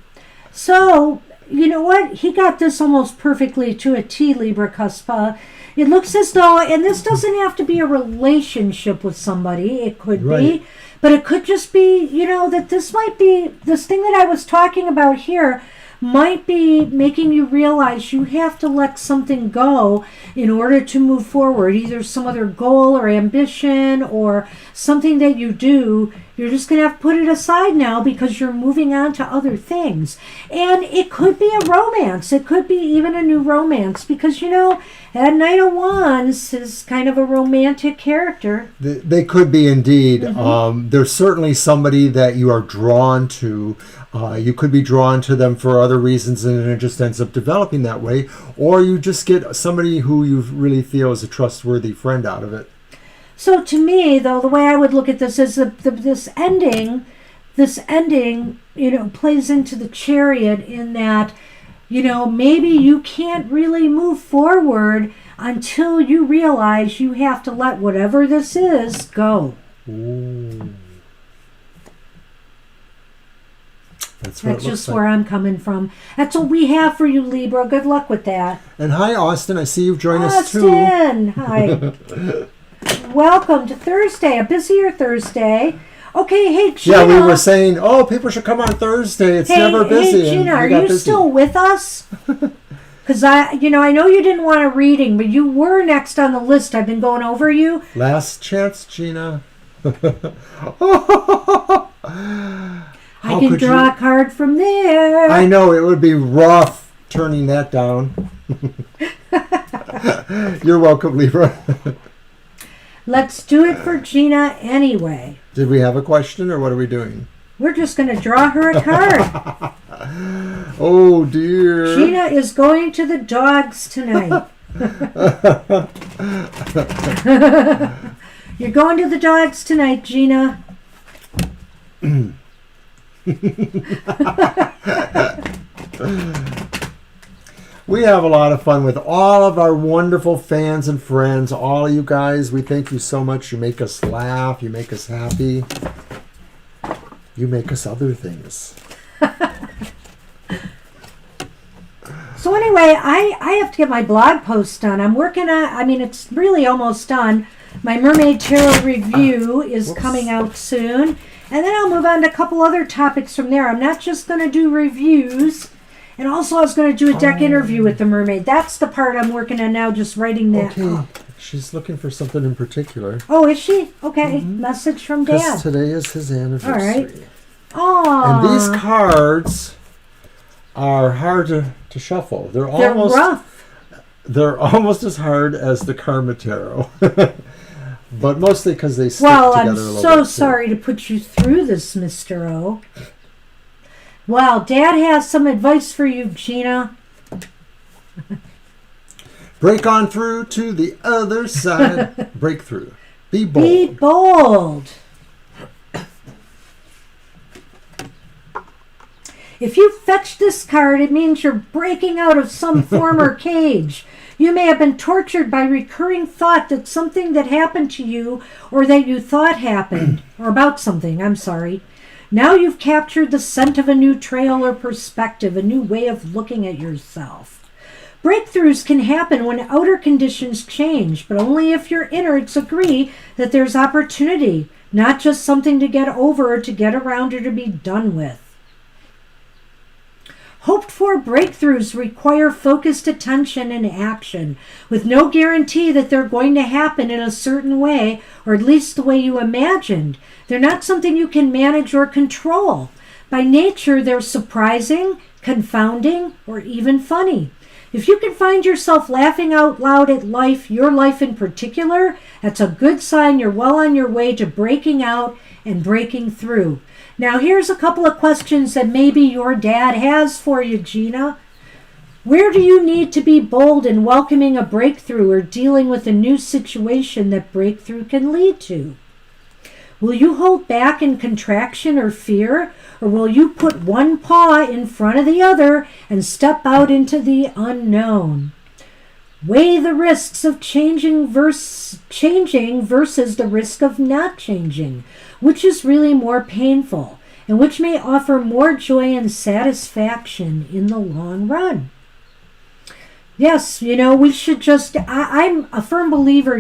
So, you know what? He got this almost perfectly to a T, Libra Cuspa. It looks as though, and this doesn't have to be a relationship with somebody. It could be. But it could just be, that this might be... This thing that I was talking about here might be making you realize you have to let something go in order to move forward, either some other goal or ambition or something that you do. You're just going to have to put it aside now because you're moving on to other things. And it could be a romance. It could be even a new romance because, that Knight of Wands is kind of a romantic character. They could be indeed. Mm-hmm. There's certainly somebody that you are drawn to. You could be drawn to them for other reasons and it just ends up developing that way. Or you just get somebody who you really feel is a trustworthy friend out of it. So to me, though, the way I would look at this is this ending, plays into the Chariot in that, maybe you can't really move forward until you realize you have to let whatever this is go. Ooh. That's just where I'm coming from. That's what we have for you, Libra. Good luck with that. And hi, Austin. I see you've joined us too. Austin, hi. Welcome to Thursday, a busier Thursday. Okay, hey, Gina. Yeah, we were saying, people should come on Thursday. It's never busy. Hey, Gina, are you still with us? Because I know you didn't want a reading, but you were next on the list. I've been going over you. Last chance, Gina. I can draw a card from there. I know, it would be rough turning that down. You're welcome, Libra. Let's do it for Gina anyway. Did we have a question, or what are we doing? We're just going to draw her a card. Oh, dear. Gina is going to the dogs tonight. You're going to the dogs tonight, Gina. We have a lot of fun with all of our wonderful fans and friends. All of you guys, we thank you so much. You make us laugh. You make us happy. You make us other things. So anyway, I have to get my blog post done. I'm working on, it's really almost done. My Mermaid Tarot review is coming out soon. And then I'll move on to a couple other topics from there. I'm not just going to do reviews. And also I was going to do a deck interview with the mermaid. That's the part I'm working on now, just writing that up. She's looking for something in particular. Oh, is she? Okay. Mm-hmm. Message from Dad. Because today is his anniversary. All right. Aww. And these cards are hard to shuffle. They're rough. They're almost as hard as the Karma Tarot. But mostly because they stick together a little bit. Well, I'm so sorry to put you through this, Mr. O. Well, Dad has some advice for you, Gina. Break on through to the other side. Breakthrough. Be bold. Be bold. If you fetch this card, it means you're breaking out of some former cage. You may have been tortured by recurring thought that something that happened to you or that you thought happened, or about something, I'm sorry. Now you've captured the scent of a new trail or perspective, a new way of looking at yourself. Breakthroughs can happen when outer conditions change, but only if your innards agree that there's opportunity, not just something to get over or to get around or to be done with. Hoped-for breakthroughs require focused attention and action, with no guarantee that they're going to happen in a certain way, or at least the way you imagined. They're not something you can manage or control. By nature, they're surprising, confounding, or even funny. If you can find yourself laughing out loud at life, your life in particular, that's a good sign you're well on your way to breaking out and breaking through. Now, here's a couple of questions that maybe your dad has for you, Gina. Where do you need to be bold in welcoming a breakthrough or dealing with a new situation that breakthrough can lead to? Will you hold back in contraction or fear, or will you put one paw in front of the other and step out into the unknown? Weigh the risks of changing versus the risk of not changing. Which is really more painful, and which may offer more joy and satisfaction in the long run. Yes, we should just, I'm a firm believer,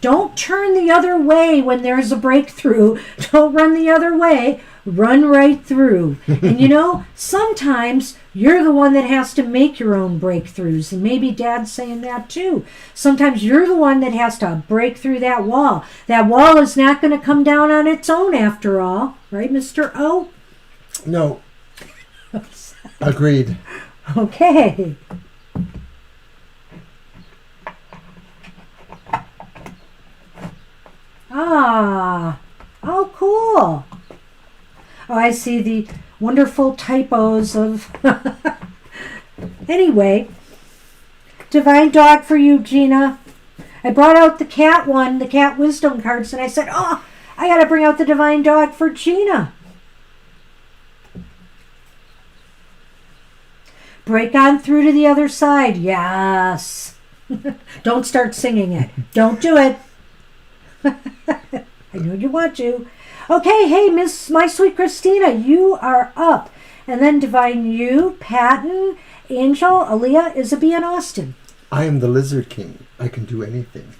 don't turn the other way when there's a breakthrough. Don't run the other way. Run right through. And sometimes you're the one that has to make your own breakthroughs. And maybe Dad's saying that too. Sometimes you're the one that has to break through that wall. That wall is not going to come down on its own after all. Right, Mr. O? No. Agreed. Okay. Oh, cool. Oh, I see the wonderful typos of... Anyway, Divine Dog for you, Gina. I brought out the cat one, the cat wisdom cards, and I said, I got to bring out the Divine Dog for Gina. Break on through to the other side. Yes. Don't start singing it. Don't do it. I know you want to. Okay, hey, My Sweet Christina, you are up. And then Divine You, Patton, Angel, Aaliyah, Isabel, and Austin. I am the Lizard King. I can do anything.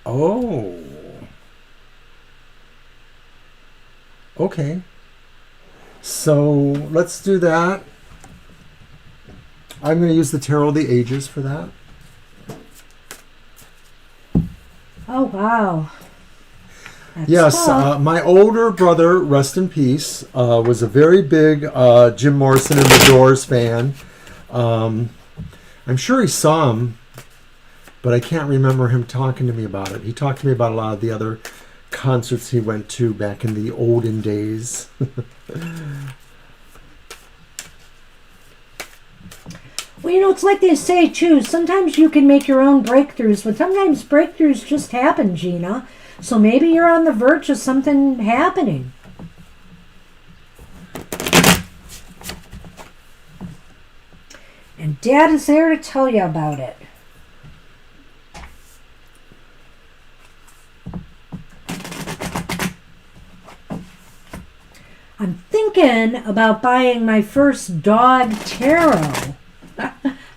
Oh. Okay. So let's do that. I'm going to use the Tarot of the Ages for that. Oh, wow. That's yes, tough. my older brother, rest in peace, was a very big Jim Morrison and the Doors fan. I'm sure he saw him, but I can't remember him talking to me about it. He talked to me about a lot of the other concerts he went to back in the olden days. Well, it's like they say, too. Sometimes you can make your own breakthroughs, but sometimes breakthroughs just happen, Gina. So maybe you're on the verge of something happening. And Dad is there to tell you about it. I'm thinking about buying my first dog tarot.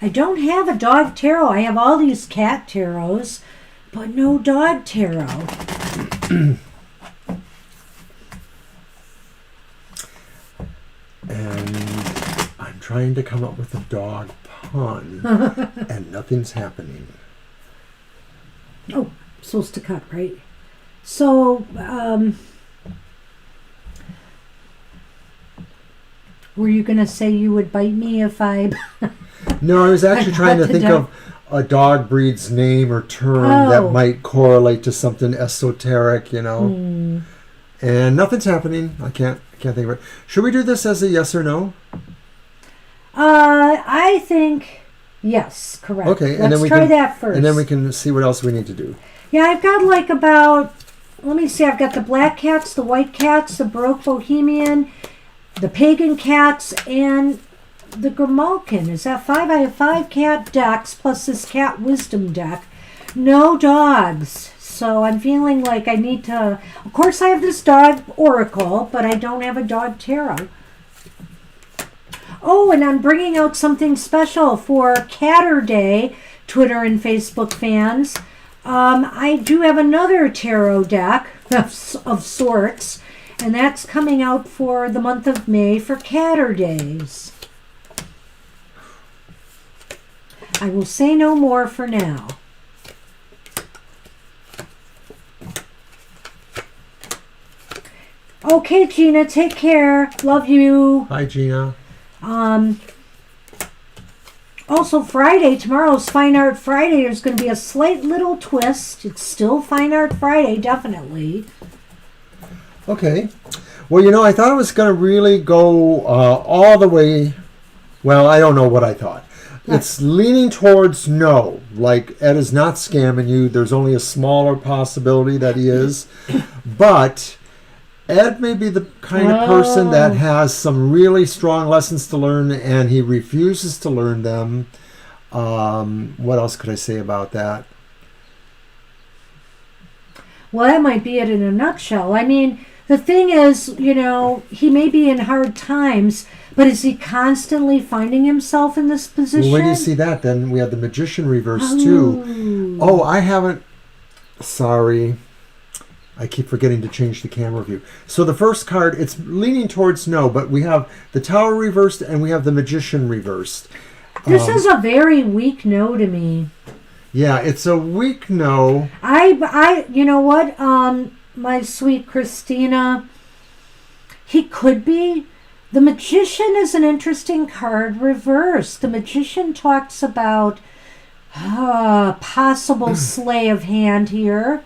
I don't have a dog tarot. I have all these cat tarots, but no dog tarot. And I'm trying to come up with a dog pun, and nothing's happening. Oh, I'm supposed to cut, right? So, were you going to say you would bite me if I... No, I was actually trying to think of a dog breed's name or term that might correlate to something esoteric, And nothing's happening. I can't think of it. Should we do this as a yes or no? I think yes, correct. Okay, Let's try that first. And then we can see what else we need to do. Yeah, I've got like about, let me see, I've got the black cats, the white cats, the Baroque Bohemian, the pagan cats, and the Grimalkin. Is that 5? I have 5 cat decks plus this cat wisdom deck. No dogs. So I'm feeling like I need to... Of course I have this dog oracle, but I don't have a dog tarot. Oh, and I'm bringing out something special for Catter Day, Twitter and Facebook fans. I do have another tarot deck of sorts, and that's coming out for the month of May for Catter Days. I will say no more for now. Okay, Gina, take care. Love you. Hi, Gina. Also, Friday, tomorrow's Fine Art Friday. There's going to be a slight little twist. It's still Fine Art Friday, definitely. Okay. Well, I thought it was going to really go all the way. Well, I don't know what I thought. It's leaning towards no. Like, Ed is not scamming you. There's only a smaller possibility that he is. But Ed may be the kind of person that has some really strong lessons to learn, and he refuses to learn them. What else could I say about that? Well, that might be it in a nutshell. I mean, the thing is, he may be in hard times, but is he constantly finding himself in this position? Well, when you see that, then we have the Magician reverse, too. Oh, I haven't... Sorry. I keep forgetting to change the camera view. So the first card, it's leaning towards no, but we have the Tower reversed and we have the Magician reversed. This is a very weak no to me. Yeah, it's a weak no. You know what, my sweet Christina, he could be. The Magician is an interesting card reversed. The Magician talks about possible slay of hand here.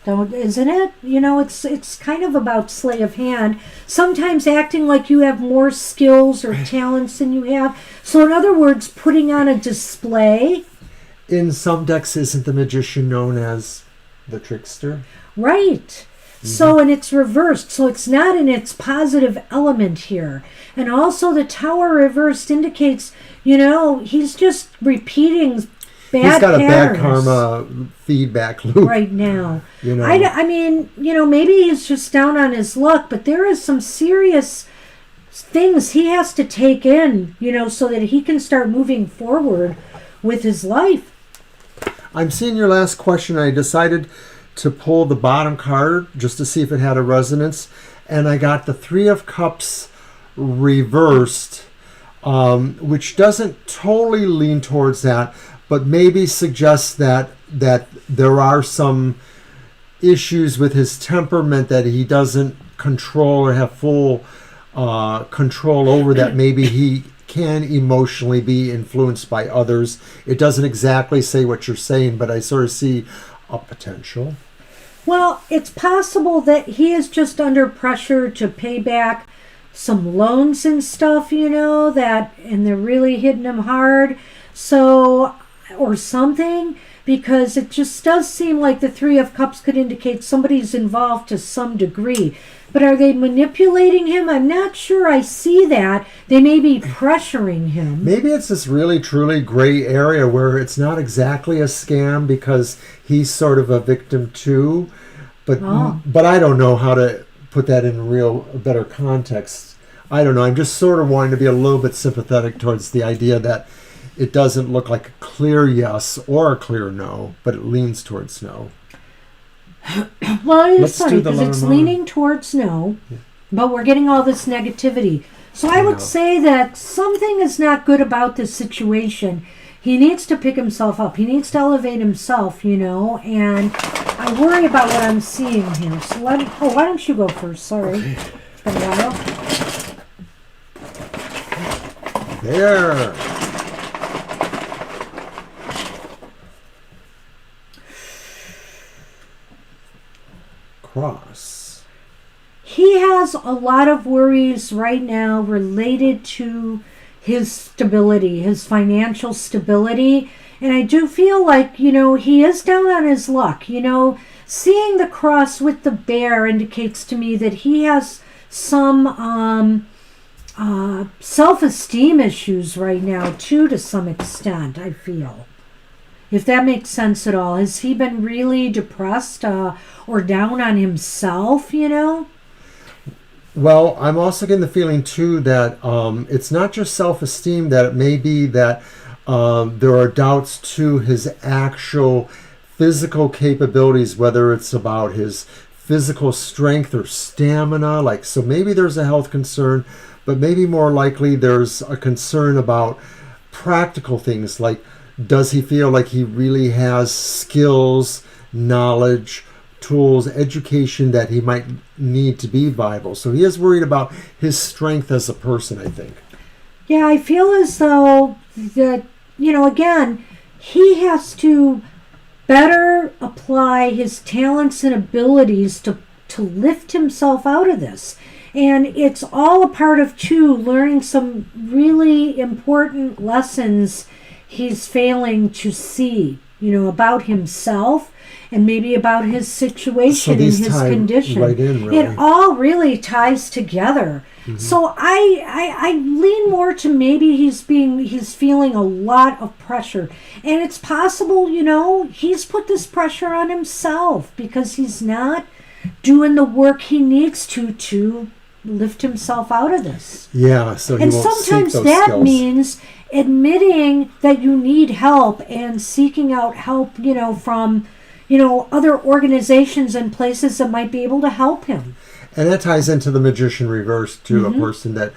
Isn't it? It's kind of about slay of hand. Sometimes acting like you have more skills or talents than you have. So in other words, putting on a display. In some decks, isn't the Magician known as the trickster? Right. So, and it's reversed. So it's not in its positive element here. And also the Tower reversed indicates, he's just repeating bad He's got patterns a bad karma feedback loop. right now. I mean, maybe he's just down on his luck, but there is some serious things he has to take in, so that he can start moving forward with his life. I'm seeing your last question. I decided to pull the bottom card just to see if it had a resonance, and I got the Three of Cups reversed, which doesn't totally lean towards that, but maybe suggests that there are some issues with his temperament that he doesn't control or have full control over, that maybe he can emotionally be influenced by others. It doesn't exactly say what you're saying, but I sort of see a potential. Well, it's possible that he is just under pressure to pay back some loans and stuff, and they're really hitting him hard. So, or something, because it just does seem like the Three of Cups could indicate somebody's involved to some degree. But are they manipulating him? I'm not sure I see that. They may be pressuring him. Maybe it's this really, truly gray area where it's not exactly a scam because he's sort of a victim too. But I don't know how to put that in better context. I don't know. I'm just sort of wanting to be a little bit sympathetic towards the idea that it doesn't look like a clear yes or a clear no, but it leans towards no. Well, it's funny because it's leaning towards no, but we're getting all this negativity. So I would say that something is not good about this situation. He needs to pick himself up. He needs to elevate himself, and I worry about what I'm seeing here. So why don't you go first? Sorry. Okay. It's been a while. There. Cross. He has a lot of worries right now related to his stability, his financial stability. And I do feel like, he is down on his luck. Seeing the cross with the bear indicates to me that he has some self-esteem issues right now, too, to some extent, I feel. If that makes sense at all. Has he been really depressed or down on himself, Well, I'm also getting the feeling, too, that it's not just self-esteem, that it may be that there are doubts to his actual physical capabilities, whether it's about his physical strength or stamina. So maybe there's a health concern, but maybe more likely there's a concern about practical things, like does he feel like he really has skills, knowledge, tools, education that he might need to be viable. So he is worried about his strength as a person, I think. Yeah, I feel as though that, again, he has to better apply his talents and abilities to lift himself out of this. And it's all a part of, too, learning some really important lessons he's failing to see, about himself and maybe about his situation and his condition. Right in, really. It all really ties together. Mm-hmm. So I lean more to maybe he's feeling a lot of pressure. And it's possible, he's put this pressure on himself because he's not doing the work he needs to lift himself out of this. Yeah, so he and won't sometimes seek those that skills. means admitting that you need help and seeking out help, from other organizations and places that might be able to help him. And that ties into the Magician reverse, too, mm-hmm. a person that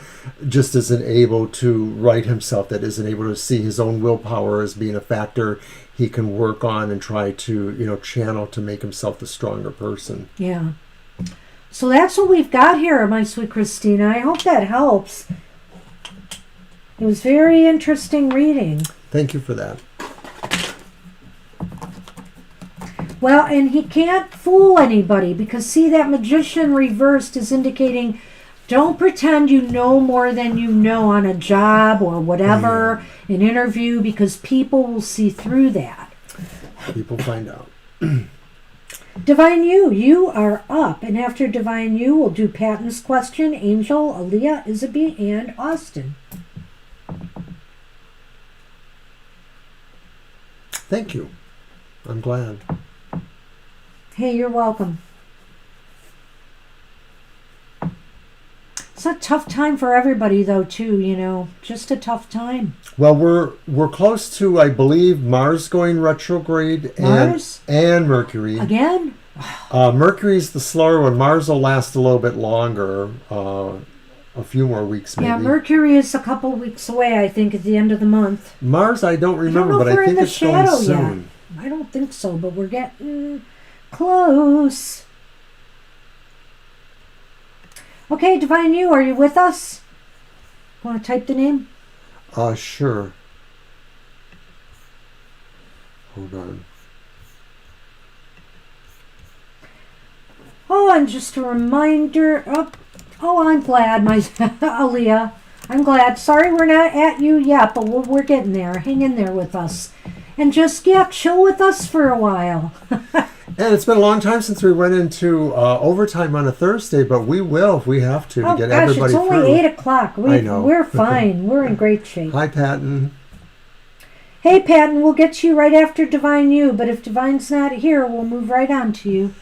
just isn't able to right himself, that isn't able to see his own willpower as being a factor he can work on and try to, channel to make himself the stronger person. Yeah. So that's what we've got here, my sweet Christina. I hope that helps. It was very interesting reading. Thank you for that. Well, and he can't fool anybody because, see, that Magician reversed is indicating don't pretend you know more than you know on a job or whatever, an interview, because people will see through that. People find out. Divine You, you are up. And after Divine You, we'll do Patton's question, Angel, Aaliyah, Isabel, and Austin. Thank you. I'm glad. Hey, you're welcome. It's a tough time for everybody, though, too, you know. Just a tough time. Well, we're close to, I believe, Mars going retrograde Mars? and Mercury. Again? Mercury's the slower one. Mars will last a little bit longer, a few more weeks maybe. Yeah, Mercury is a couple weeks away, I think, at the end of the month. Mars, I don't remember, I don't know but if we're I think in the it's going shadow soon. yet. I don't think so, but we're getting close. Okay, Divine You, are you with us? Want to type the name? Sure. Hold on. Oh, and just a reminder. Oh, I'm glad, my Aaliyah. I'm glad. Sorry we're not at you yet, but we're getting there. Hang in there with us. And just, chill with us for a while. And it's been a long time since we went into overtime on a Thursday, but we will if we have to get everybody through. It's only 8 o'clock. I know. We're fine. We're in great shape. Hi, Patton. Hey, Patton, we'll get to you right after Divine You, but if Divine's not here, we'll move right on to you.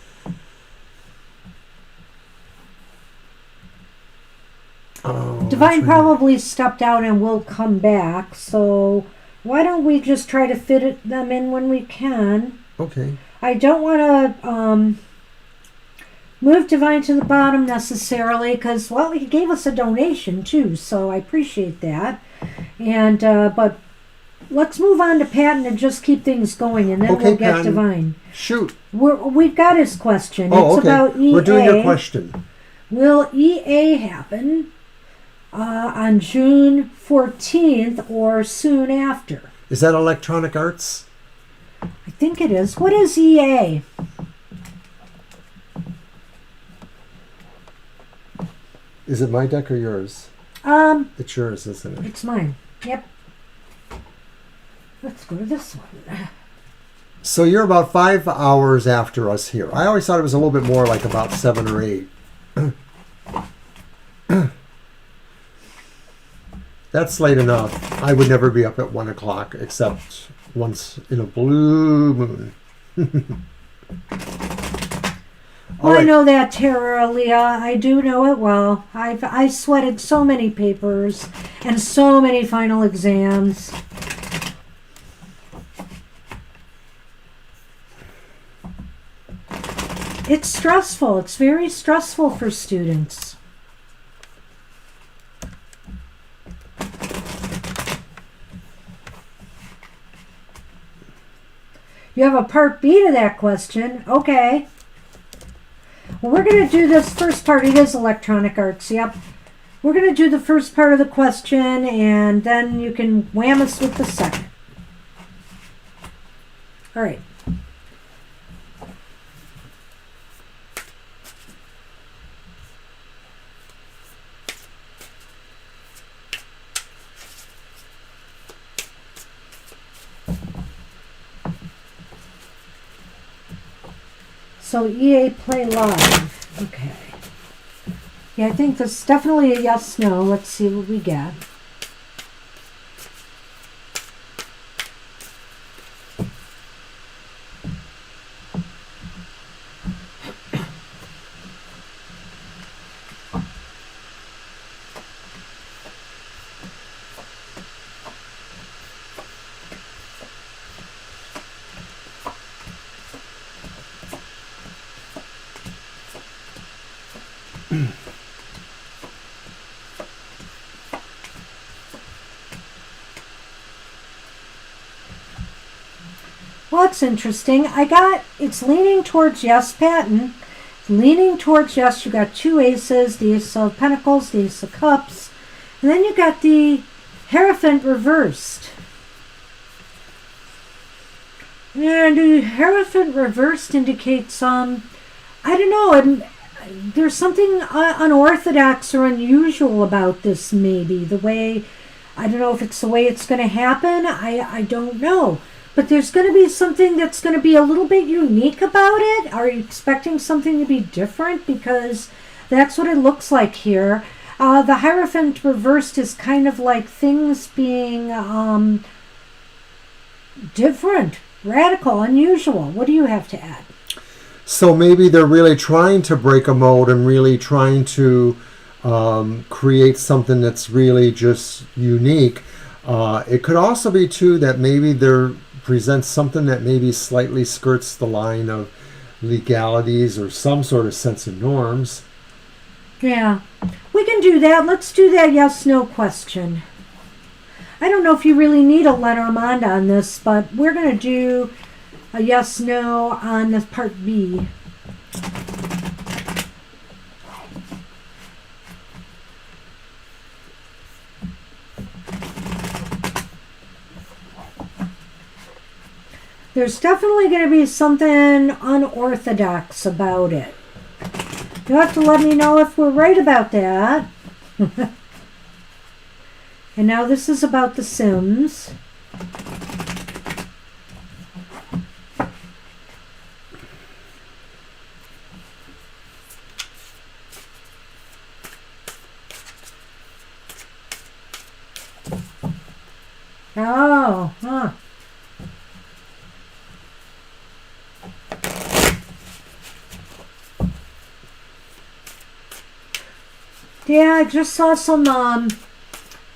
Divine probably stepped out and will come back, so why don't we just try to fit them in when we can? Okay. I don't want to move Divine to the bottom necessarily because, well, he gave us a donation too, so I appreciate that. And but let's move on to Patton and just keep things going, and then we'll get Patton. Divine. Shoot. We've got his question. Oh, it's okay. about EA. We're doing your question. Will EA happen on June 14th or soon after? Is that Electronic Arts? I think it is. What is EA? Is it my deck or yours? It's yours, isn't it? It's mine. Yep. Let's go to this one. So you're about 5 hours after us here. I always thought it was a little bit more, like about 7 or 8. That's late enough. I would never be up at 1 o'clock except once in a blue moon. Well, right. I know that, Tara, Leah. I do know it well. I sweated so many papers and so many final exams. It's stressful. It's very stressful for students. You have a part B to that question. Okay. Well, we're going to do this first part. It is Electronic Arts. Yep. We're going to do the first part of the question, and then you can wham us with the second. All right. So EA Play Live. Okay. Yeah, I think that's definitely a yes, no. Let's see what we get. Well, that's interesting. It's leaning towards yes, Patton. Leaning towards yes. You got two aces, the Ace of Pentacles, the Ace of Cups. And then you got the Hierophant reversed. And the Hierophant reversed indicates, I don't know, there's something unorthodox or unusual about this maybe. The way, I don't know if it's the way it's going to happen. I don't know. But there's going to be something that's going to be a little bit unique about it. Are you expecting something to be different? Because that's what it looks like here. The Hierophant reversed is kind of like things being different, radical, unusual. What do you have to add? So maybe they're really trying to break a mold and really trying to create something that's really just unique. It could also be, too, that maybe they're presents something that maybe slightly skirts the line of legalities or some sort of sense of norms. Yeah, we can do that. Let's do that yes-no question. I don't know if you really need a Lenormand on this, but we're going to do a yes-no on this part B. There's definitely going to be something unorthodox about it. You'll have to let me know if we're right about that. And now this is about the Sims. Oh, huh. Yeah, I just saw some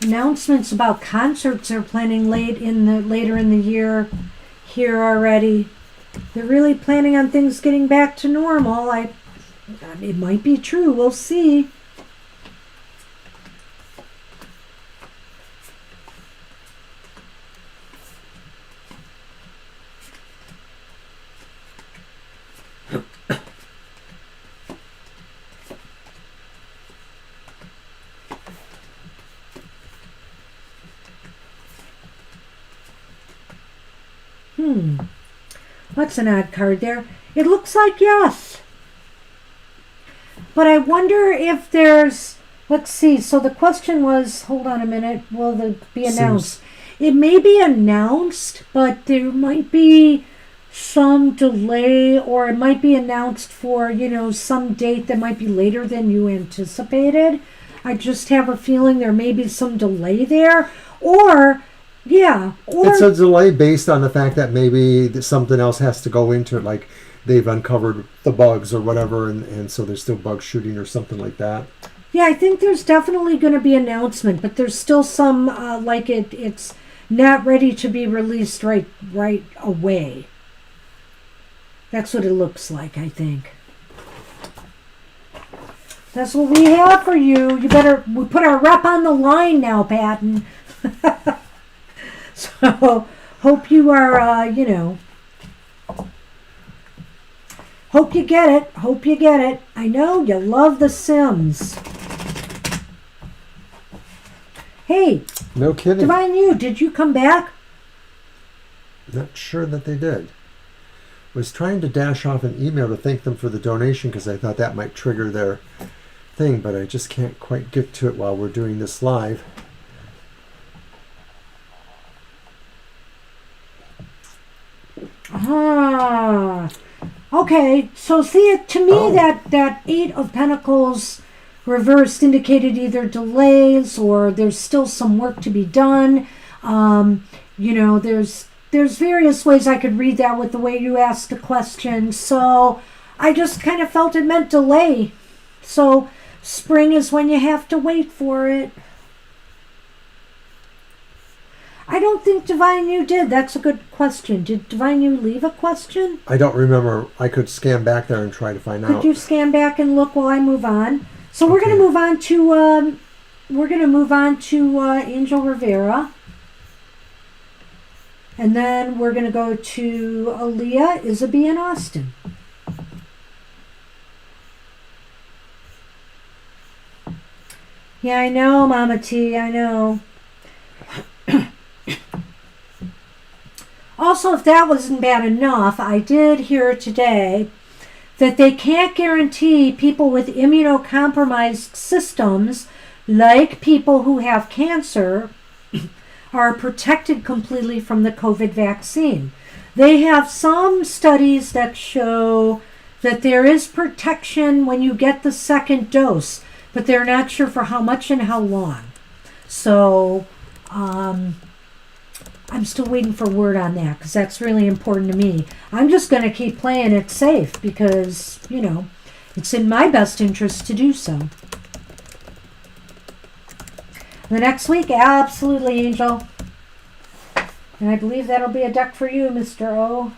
announcements about concerts they're planning later in the year here already. They're really planning on things getting back to normal. It might be true. We'll see. What's an odd card there? It looks like yes. But I wonder if there's... Let's see. So the question was, hold on a minute, will it be announced? It may be announced, but there might be some delay, or it might be announced for, some date that might be later than you anticipated. I just have a feeling there may be some delay there. Or it's a delay based on the fact that maybe something else has to go into it, like they've uncovered the bugs or whatever, and so there's still bug shooting or something like that. Yeah, I think there's definitely going to be an announcement, but there's still some it's not ready to be released right away. That's what it looks like, I think. That's what we have for you. We put our rep on the line now, Patton. So, hope you are, hope you get it. Hope you get it. I know you love The Sims. Hey. No kidding. Divine You, did you come back? Not sure that they did. Was trying to dash off an email to thank them for the donation because I thought that might trigger their thing, but I just can't quite get to it while we're doing this live. Okay, so see, to me that Eight of Pentacles reversed indicated either delays or there's still some work to be done. There's various ways I could read that with the way you asked the question. So I just kind of felt it meant delay. So spring is when you have to wait for it. I don't think Divine You did. That's a good question. Did Divine You leave a question? I don't remember. I could scan back there and try to find out. Could you scan back and look while I move on? So we're going to move on to Angel Rivera. And then we're going to go to Aaliyah, Isaby, and Austin. Yeah, I know, Mama T, I know. Also, if that wasn't bad enough, I did hear today that they can't guarantee people with immunocompromised systems, like people who have cancer, are protected completely from the COVID vaccine. They have some studies that show that there is protection when you get the second dose, but they're not sure for how much and how long. So I'm still waiting for word on that because that's really important to me. I'm just going to keep playing it safe because, it's in my best interest to do so. The next week, absolutely, Angel. And I believe that'll be a deck for you, Mr. O.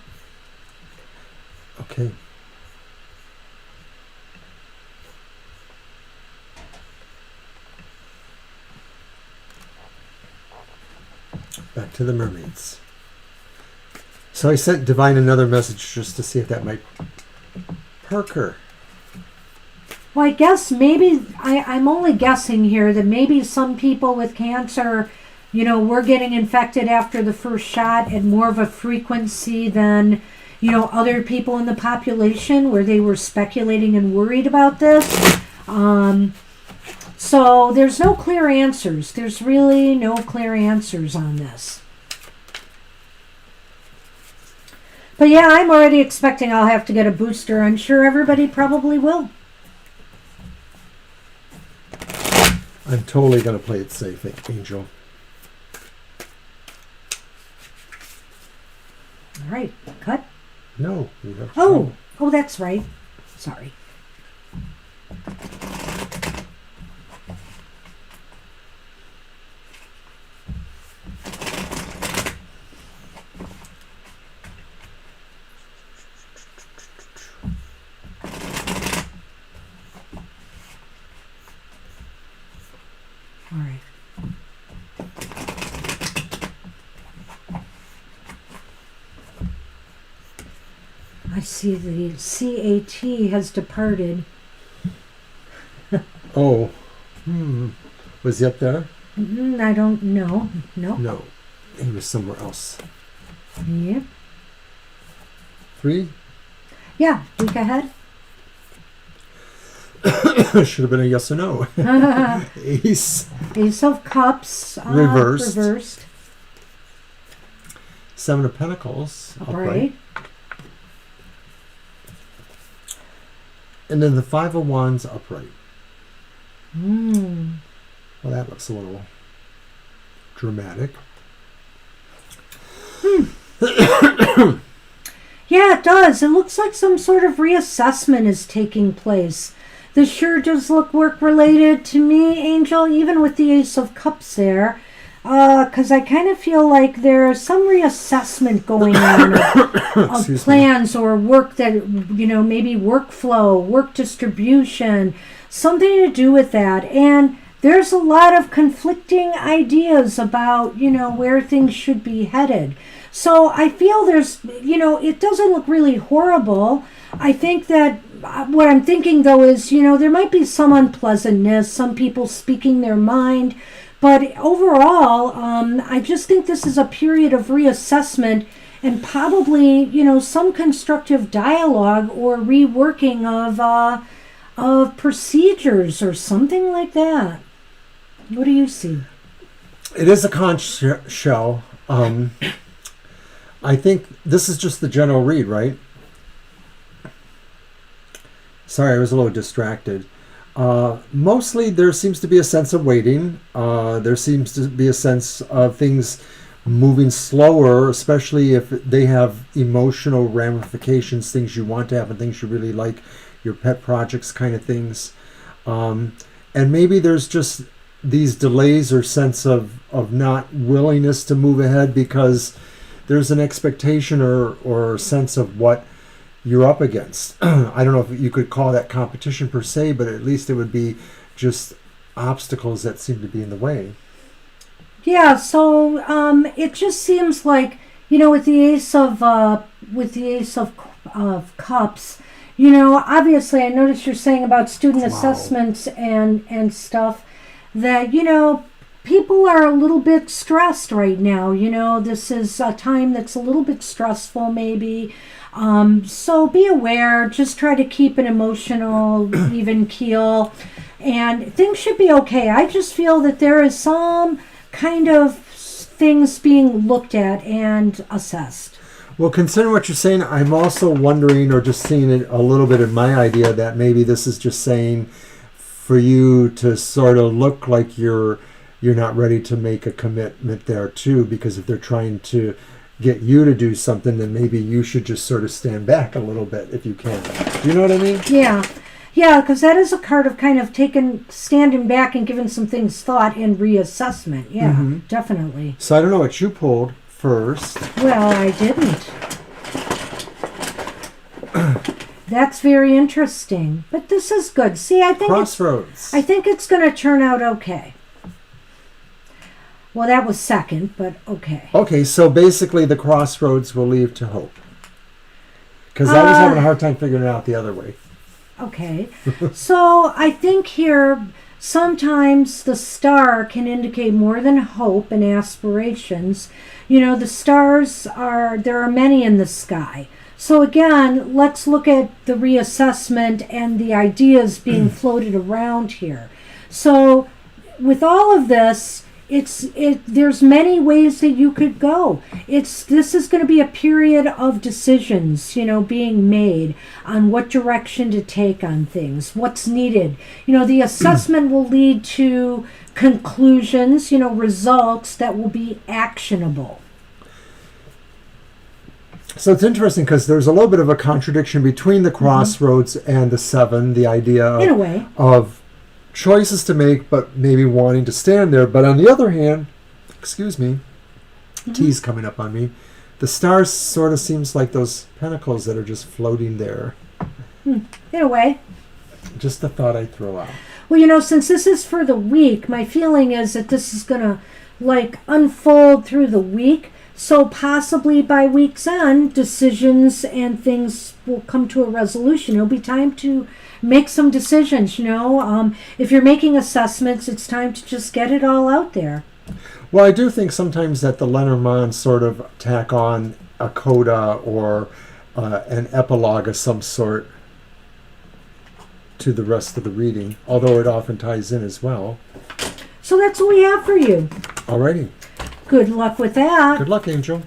Okay. Back to the mermaids. So I sent Divine another message just to see if that might perk her. Well, I guess maybe, I'm only guessing here that maybe some people with cancer, were getting infected after the first shot at more of a frequency than, other people in the population where they were speculating and worried about this. So there's no clear answers. There's really no clear answers on this. But yeah, I'm already expecting I'll have to get a booster. I'm sure everybody probably will. I'm totally going to play it safe, Angel. All right, cut. No, you have Oh, that's right. Sorry. All right. I see the CAT has departed. Oh. Was he up there? I don't know. No. No. He was somewhere else. Yep. 3? Yeah, week ahead. Should have been a yes or no. Ace. Ace of Cups. Reversed. 7 of Pentacles. Upright. And then the 5 of Wands upright. Well, that looks a little dramatic. Yeah, it does. It looks like some sort of reassessment is taking place. This sure does look work-related to me, Angel, even with the Ace of Cups there. Because I kind of feel like there's some reassessment going on of plans or work that, maybe workflow, work distribution, something to do with that. And there's a lot of conflicting ideas about, where things should be headed. So I feel there's, it doesn't look really horrible. I think that what I'm thinking, though, is, there might be some unpleasantness, some people speaking their mind. But overall, I just think this is a period of reassessment and probably, some constructive dialogue or reworking of procedures or something like that. What do you see? It is a conch shell. I think this is just the general read, right? Sorry, I was a little distracted. Mostly there seems to be a sense of waiting. There seems to be a sense of things moving slower, especially if they have emotional ramifications, things you want to have and things you really like, your pet projects kind of things. And maybe there's just these delays or sense of not willingness to move ahead because there's an expectation or sense of what you're up against. I don't know if you could call that competition per se, but at least it would be just obstacles that seem to be in the way. Yeah, so it just seems like, with the Ace of Cups, obviously I noticed you're saying about student assessments and stuff that, people are a little bit stressed right now. This is a time that's a little bit stressful maybe. So be aware, just try to keep an emotional even keel and things should be okay. I just feel that there is some kind of things being looked at and assessed. Well, considering what you're saying, I'm also wondering, or just seeing it a little bit in my idea, that maybe this is just saying for you to sort of look like you're not ready to make a commitment there too, because if they're trying to get you to do something, then maybe you should just sort of stand back a little bit if you can. Do you know what I mean? Yeah. Yeah, because that is a card of kind of standing back and giving some things thought and reassessment. Yeah, definitely. So I don't know what you pulled first. Well, I didn't. That's very interesting. But this is good. See, I think Crossroads. I think it's going to turn out okay. Well, that was second, but okay. Okay, so basically the crossroads will lead to hope. Because I was having a hard time figuring it out the other way. Okay. So I think here sometimes the star can indicate more than hope and aspirations. You know, the stars there are many in the sky. So again, let's look at the reassessment and the ideas being floated around here. So with all of this, there's many ways that you could go. This is going to be a period of decisions, being made on what direction to take on things, what's needed. The assessment will lead to conclusions, results that will be actionable. So it's interesting because there's a little bit of a contradiction between the crossroads and the seven, the idea In a way. of choices to make, but maybe wanting to stand there. But on the other hand, excuse me, tea's coming up on me. The stars sort of seems like those pentacles that are just floating there. In a way. Just a thought I throw out. Well, since this is for the week, my feeling is that this is going to unfold through the week. So possibly by week's end, decisions and things will come to a resolution. It'll be time to make some decisions, If you're making assessments, it's time to just get it all out there. Well, I do think sometimes that the Lenormand sort of tack on a coda or an epilogue of some sort to the rest of the reading, although it often ties in as well. So that's what we have for you. Alrighty. Good luck with that. Good luck, Angel.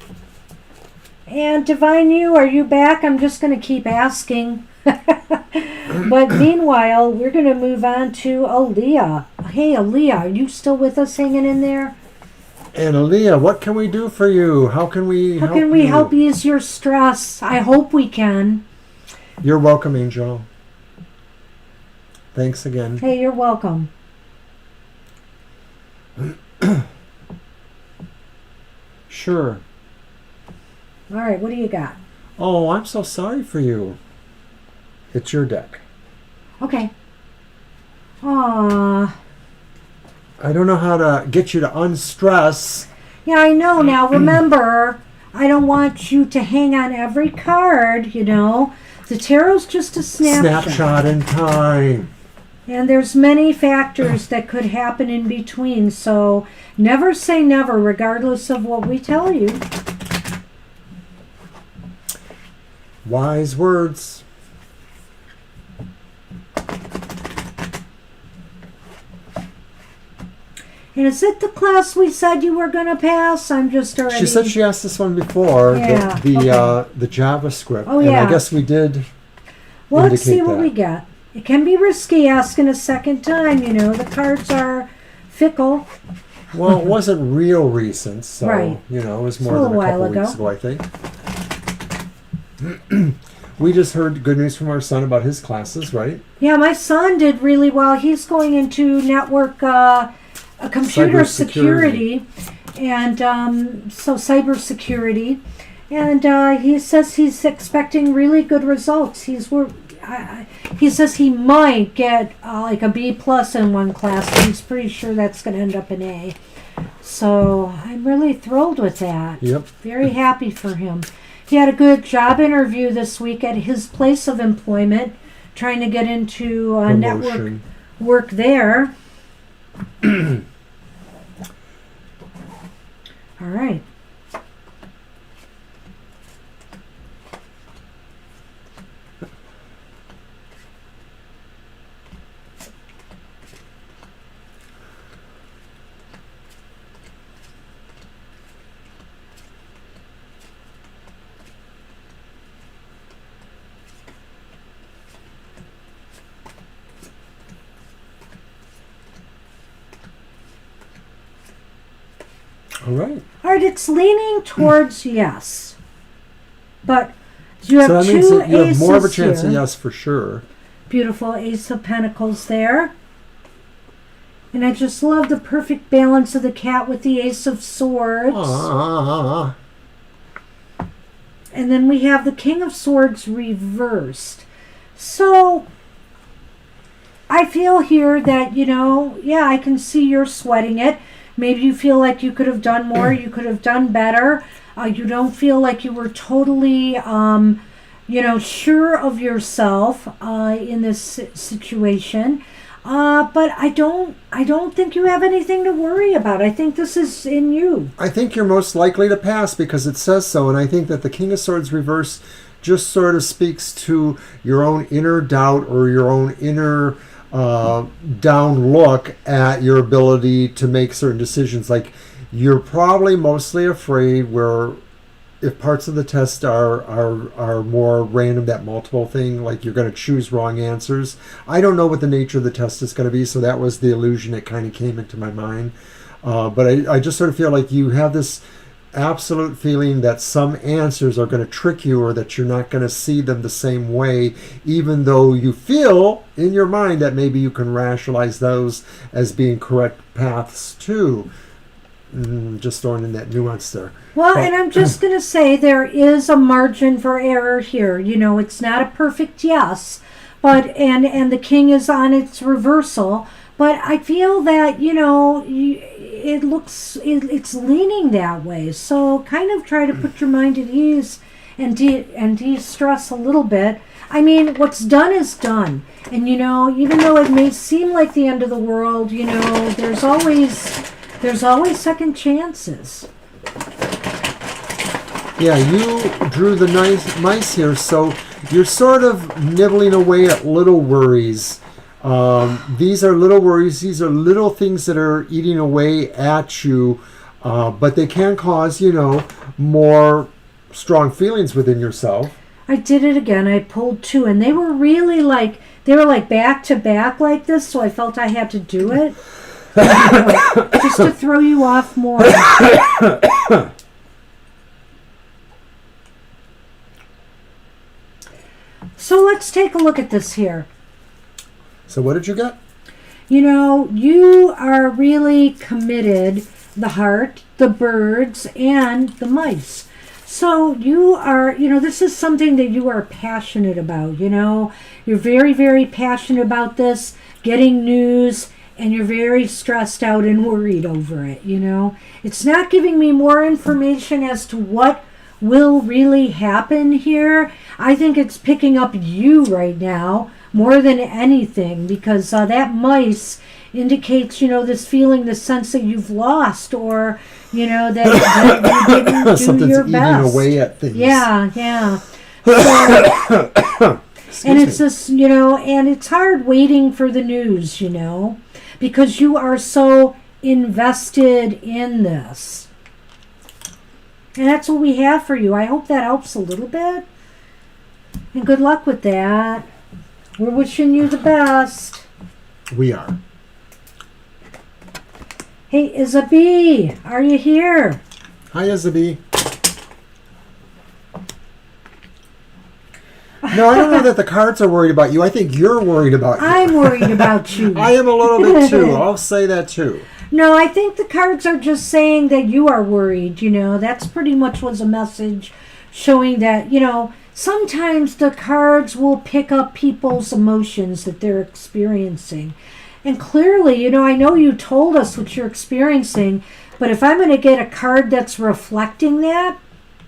And Divine You, are you back? I'm just going to keep asking. But meanwhile, we're going to move on to Aaliyah. Hey, Aaliyah, are you still with us hanging in there? And Aaliyah, what can we do for you? How can we help ease your stress? I hope we can. You're welcome, Angel. Thanks again. Hey, you're welcome. Sure. All right, what do you got? Oh, I'm so sorry for you. It's your deck. Okay. Aww. I don't know how to get you to unstress. Yeah, I know. Now, remember, I don't want you to hang on every card, The tarot's just a snapshot. Snapshot in time. And there's many factors that could happen in between, so never say never, regardless of what we tell you. Wise words. And is it the class we said you were going to pass? I'm just already... She said she asked this one before, Yeah, the JavaScript. Oh, and yeah. I guess we did. Well, let's see indicate what that. we get. It can be risky asking a second time, The cards are fickle. Well, it wasn't real recent, so, Right. It was more a than a while couple weeks ago, I think. We just heard good news from our son about his classes, right? Yeah, my son did really well. He's going into network computer security, and so cybersecurity. And he says he's expecting really good results. He says he might get like a B+ in one class, but he's pretty sure that's going to end up an A. So I'm really thrilled with that. Yep. Very happy for him. He had a good job interview this week at his place of employment, trying to get into network Promotion. work there. All right. All right. All right, it's leaning towards yes. But you have So that means two that you have more of a aces chance here. of yes for sure. Beautiful Ace of Pentacles there. And I just love the perfect balance of the cat with the Ace of Swords. Ah. And then we have the King of Swords reversed. So I feel here that, yeah, I can see you're sweating it. Maybe you feel like you could have done more, you could have done better. You don't feel like you were totally, sure of yourself in this situation. But I don't think you have anything to worry about. I think this is in you. I think you're most likely to pass because it says so, and I think that the King of Swords reverse just sort of speaks to your own inner doubt or your own inner down look at your ability to make certain decisions. Like, you're probably mostly afraid where if parts of the test are more random, that multiple thing, like you're going to choose wrong answers. I don't know what the nature of the test is going to be, so that was the illusion that kind of came into my mind. But I just sort of feel like you have this absolute feeling that some answers are going to trick you or that you're not going to see them the same way, even though you feel in your mind that maybe you can rationalize those as being correct paths too. Just throwing in that nuance there. Well, and I'm just going to say there is a margin for error here. It's not a perfect yes, but and the king is on its reversal. But I feel that, it's leaning that way. So kind of try to put your mind at ease and de-stress a little bit. I mean, what's done is done. And, even though it may seem like the end of the world, there's always second chances. Yeah, you drew the mice here, so you're sort of nibbling away at little worries. These are little worries. These are little things that are eating away at you, but they can cause, more strong feelings within yourself. I did it again. I pulled two, and they were really like back to back like this, so I felt I had to do it. Just to throw you off more. So let's take a look at this here. So what did you get? You are really committed, the heart, the birds, and the mice. So you are, this is something that you are passionate about, You're very, very passionate about this, getting news, and you're very stressed out and worried over it, It's not giving me more information as to what will really happen here. I think it's picking up you right now more than anything, because that mice indicates, this feeling, this sense that you've lost, or, that you didn't do something's your eating best. away at things. Yeah. So, and it's this, and it's hard waiting for the news, because you are so invested in this. And that's what we have for you. I hope that helps a little bit. And good luck with that. We're wishing you the best. We are. Hey, Isabie, are you here? Hi, Isabie. No, I don't know that the cards are worried about you. I think you're worried about you. I'm worried about you. I am a little bit too. I'll say that too. No, I think the cards are just saying that you are worried, That's pretty much was a message showing that, sometimes the cards will pick up people's emotions that they're experiencing. And clearly, I know you told us what you're experiencing, but if I'm going to get a card that's reflecting that,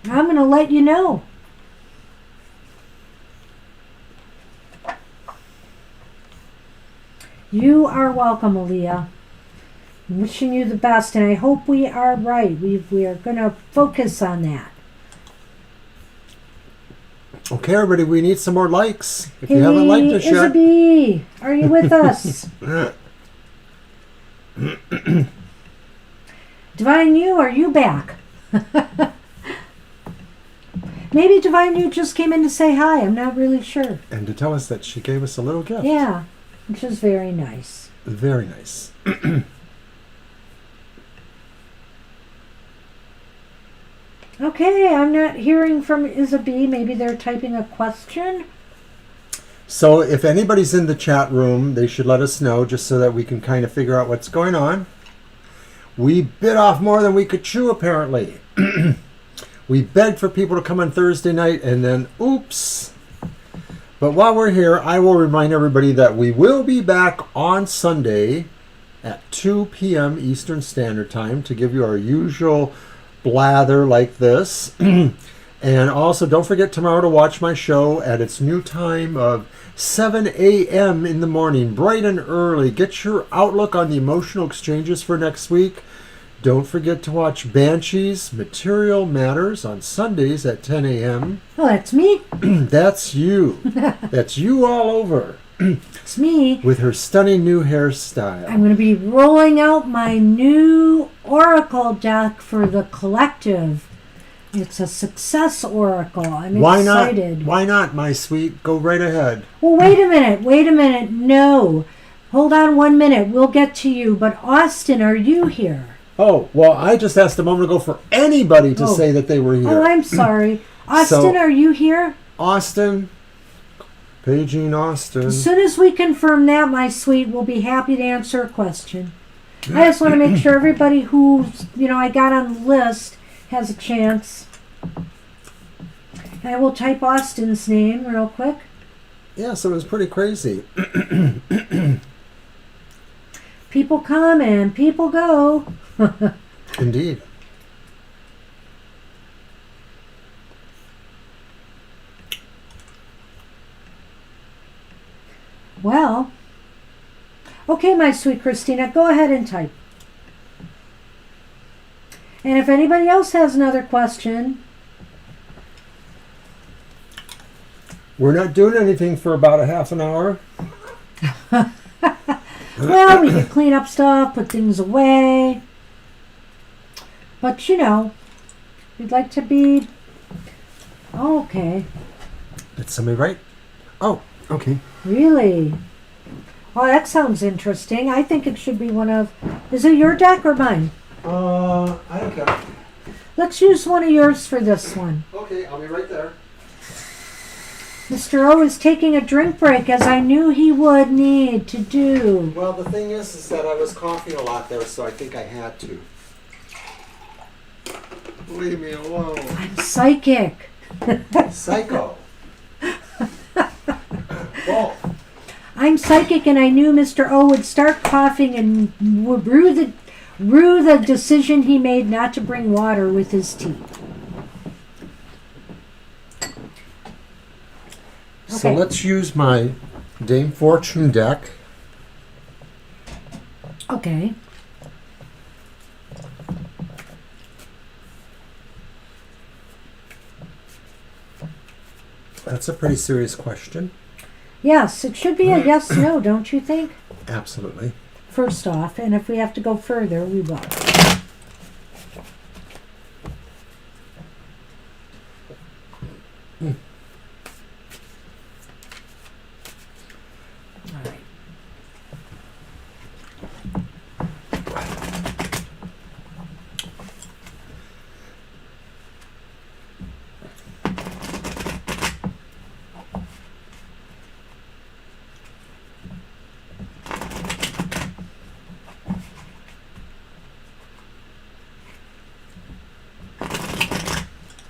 I'm going to let you know. You are welcome, Aaliyah. I'm wishing you the best, and I hope we are right. We are going to focus on that. Okay, everybody, we need some more likes. If you haven't liked us yet. Isabie, are you with us? Divine You, are you back? Maybe Divine You just came in to say hi. I'm not really sure. And to tell us that she gave us a little gift. Yeah, which is very nice. Very nice. Okay, I'm not hearing from Isabel. Maybe they're typing a question. So if anybody's in the chat room, they should let us know just so that we can kind of figure out what's going on. We bit off more than we could chew, apparently. We begged for people to come on Thursday night, and then, oops. But while we're here, I will remind everybody that we will be back on Sunday at 2 p.m. Eastern Standard Time to give you our usual blather like this. And also, don't forget tomorrow to watch my show at its new time of 7 a.m. in the morning, bright and early. Get your outlook on the emotional exchanges for next week. Don't forget to watch Banshee's Material Matters on Sundays at 10 a.m. Oh, that's me. That's you. That's you all over. It's me. With her stunning new hairstyle. I'm going to be rolling out my new Oracle deck for the collective. It's a success Oracle. I'm excited. Why not, my sweet? Go right ahead. Well, wait a minute. No. Hold on 1 minute. We'll get to you. But Austin, are you here? Oh, well, I just asked a moment ago for anybody to say that they were here. Oh, I'm sorry. Austin, are you here? Austin. Paging Austin. As soon as we confirm that, my sweet, we'll be happy to answer a question. I just want to make sure everybody who's, I got on the list has a chance. I will type Austin's name real quick. Yeah, so it was pretty crazy. People come and people go. Indeed. Well, okay, my sweet Christina, go ahead and type. And if anybody else has another question. We're not doing anything for about a half an hour. Well, we could clean up stuff, put things away. But, we'd like to be... Oh, okay. Did somebody write? Oh, okay. Really? Oh, that sounds interesting. I think it should be one of... Is it your deck or mine? I don't care. Let's use one of yours for this one. Okay, I'll be right there. Mr. O is taking a drink break, as I knew he would need to do. Well, the thing is that I was coughing a lot there, so I think I had to. Leave me alone. I'm psychic. Psycho. Well, I'm psychic, and I knew Mr. O would start coughing and would rue the decision he made not to bring water with his tea. so Okay. let's use my Dame Fortune deck. Okay. That's a pretty serious question. Yes, it should be a yes/no, don't you think? Absolutely. First off, and if we have to go further, we will. All right.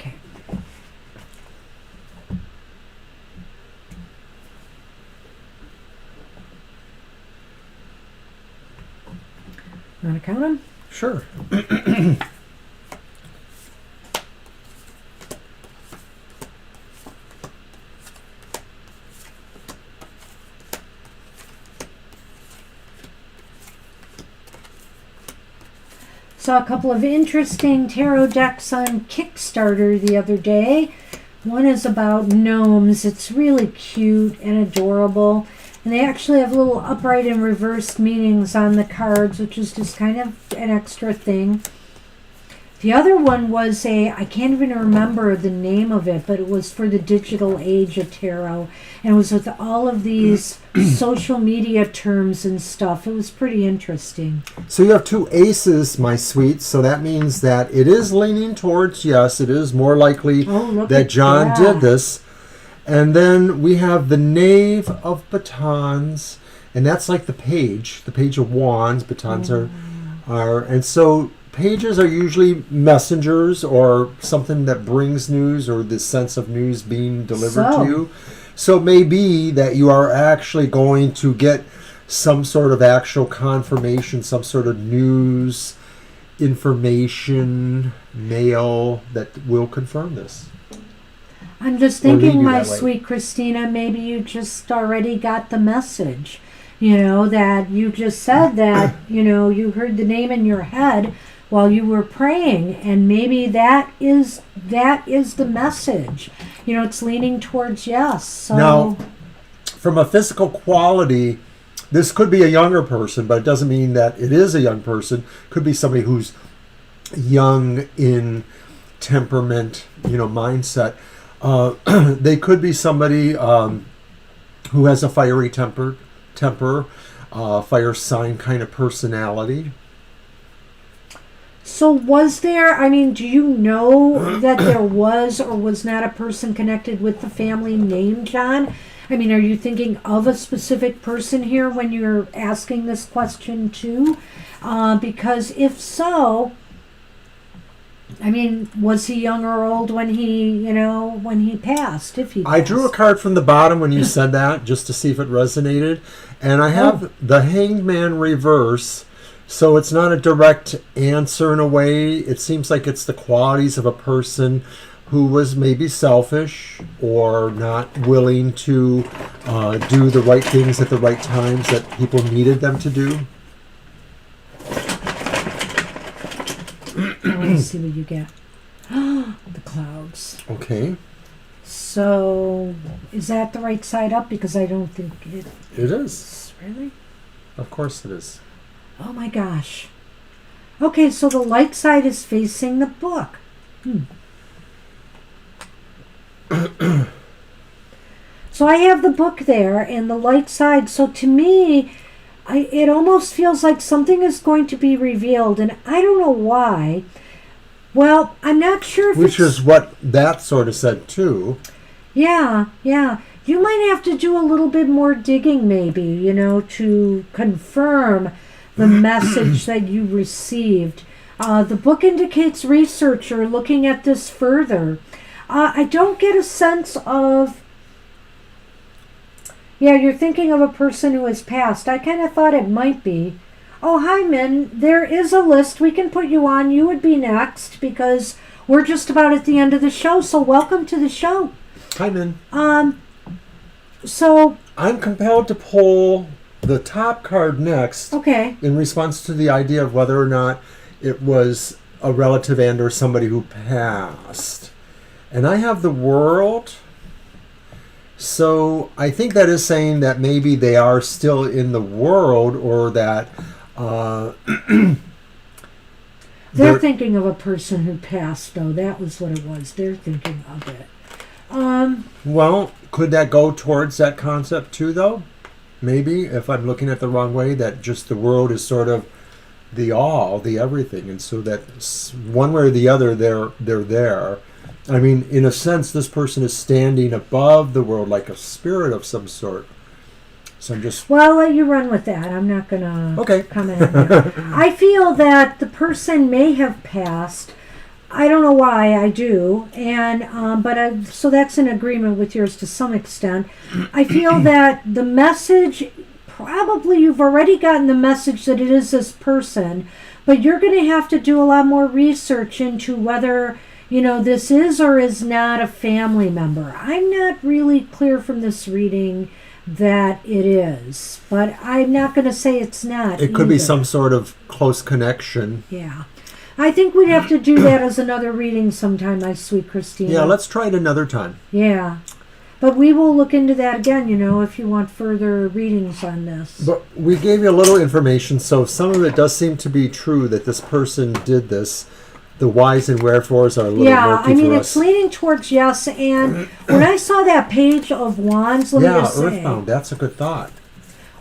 Okay. You want to count them? Sure. Saw a couple of interesting tarot decks on Kickstarter the other day. One is about gnomes. It's really cute and adorable. And they actually have little upright and reversed meanings on the cards, which is just kind of an extra thing. The other one was I can't even remember the name of it, but it was for the digital age of tarot. And it was with all of these social media terms and stuff. It was pretty interesting. So you have 2 aces, my sweet. So that means that it is leaning towards yes. It is more likely that John did this. And then we have the Knave of Batons. And that's like the Page of Wands. Batons are, and so pages are usually messengers or something that brings news or the sense of news being delivered to you. So it may be that you are actually going to get some sort of actual confirmation, some sort of news, information, mail that will confirm this. I'm just thinking, my sweet Christina, maybe you just already got the message. That you just said that, you heard the name in your head while you were praying, and maybe that is the message. It's leaning towards yes. So now, from a physical quality, this could be a younger person, but it doesn't mean that it is a young person. Could be somebody who's young in temperament, mindset. They could be somebody who has a fiery temper, fire sign kind of personality. So was there, do you know that there was or was not a person connected with the family name John? Are you thinking of a specific person here when you're asking this question too? Because if so, was he young or old when he passed? If he passed? I drew a card from the bottom when you said that, just to see if it resonated. And I have the Hanged Man reverse. So it's not a direct answer in a way. It seems like it's the qualities of a person who was maybe selfish or not willing to do the right things at the right times that people needed them to do. Let's see what you get. The clouds. Okay. So is that the right side up? Because I don't think it... It is. Really? Of course it is. Oh my gosh. Okay, so the light side is facing the book. So I have the book there and the light side. So to me, it almost feels like something is going to be revealed, and I don't know why. Well, I'm not sure if Which is what that sort of said too. Yeah. You might have to do a little bit more digging maybe, to confirm the message that you received. The book indicates researcher looking at this further. I don't get a sense of... Yeah, you're thinking of a person who has passed. I kind of thought it might be. Oh, hi, Min. There is a list. We can put you on. You would be next because we're just about at the end of the show. So welcome to the show. Hi, Min. So... I'm compelled to pull the top card next. Okay. In response to the idea of whether or not it was a relative and or somebody who passed. And I have the World. So I think that is saying that maybe they are still in the world, or that they're thinking of a person who passed, though. That was what it was. They're thinking of it. Well, could that go towards that concept too, though? Maybe, if I'm looking at the wrong way, that just the world is sort of the all, the everything, and so that one way or the other, they're there. In a sense, this person is standing above the world like a spirit of some sort. So I'm just... Well, I'll let you run with that. I'm not going to comment on that. I feel that the person may have passed. I don't know why I do. So that's in agreement with yours to some extent. I feel that the message, probably you've already gotten the message that it is this person, but you're going to have to do a lot more research into whether... this is or is not a family member. I'm not really clear from this reading that it is, but I'm not going to say it's not. It could be some sort of close connection. Yeah. I think we'd have to do that as another reading sometime, my sweet Christina. Yeah, let's try it another time. Yeah. But we will look into that again, if you want further readings on this. But we gave you a little information, so some of it does seem to be true that this person did this. the whys and wherefores are a little murky I mean, for it's us. leaning towards yes. And when I saw that page of wands, let me Yeah, just say, Earthbound, that's a good thought.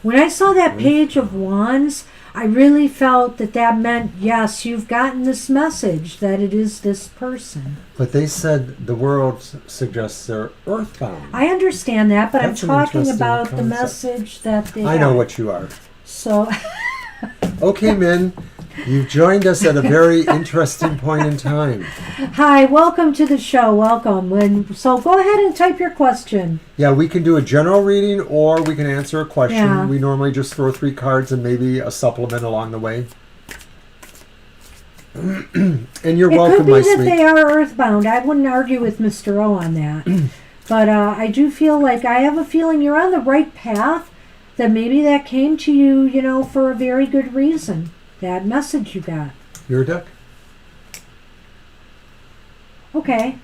when I saw that page of wands, I really felt that meant, yes, you've gotten this message that it is this person. But they said the world suggests they're earthbound. I understand that, but That's I'm an talking interesting about the concept. message that they I know got. what you are. So, Okay, Min, you've joined us at a very interesting point in time. hi, welcome to the show. Welcome. So go ahead and type your question. Yeah, we can do a general reading or we can answer a question. Yeah. We normally just throw 3 cards and maybe a supplement along the way. And you're It welcome, could be my that sweet. they are earthbound. I wouldn't argue with Mr. O on that. But I do feel like I have a feeling you're on the right path, that maybe that came to you, for a very good reason. That message you got. You're a duck. Okay.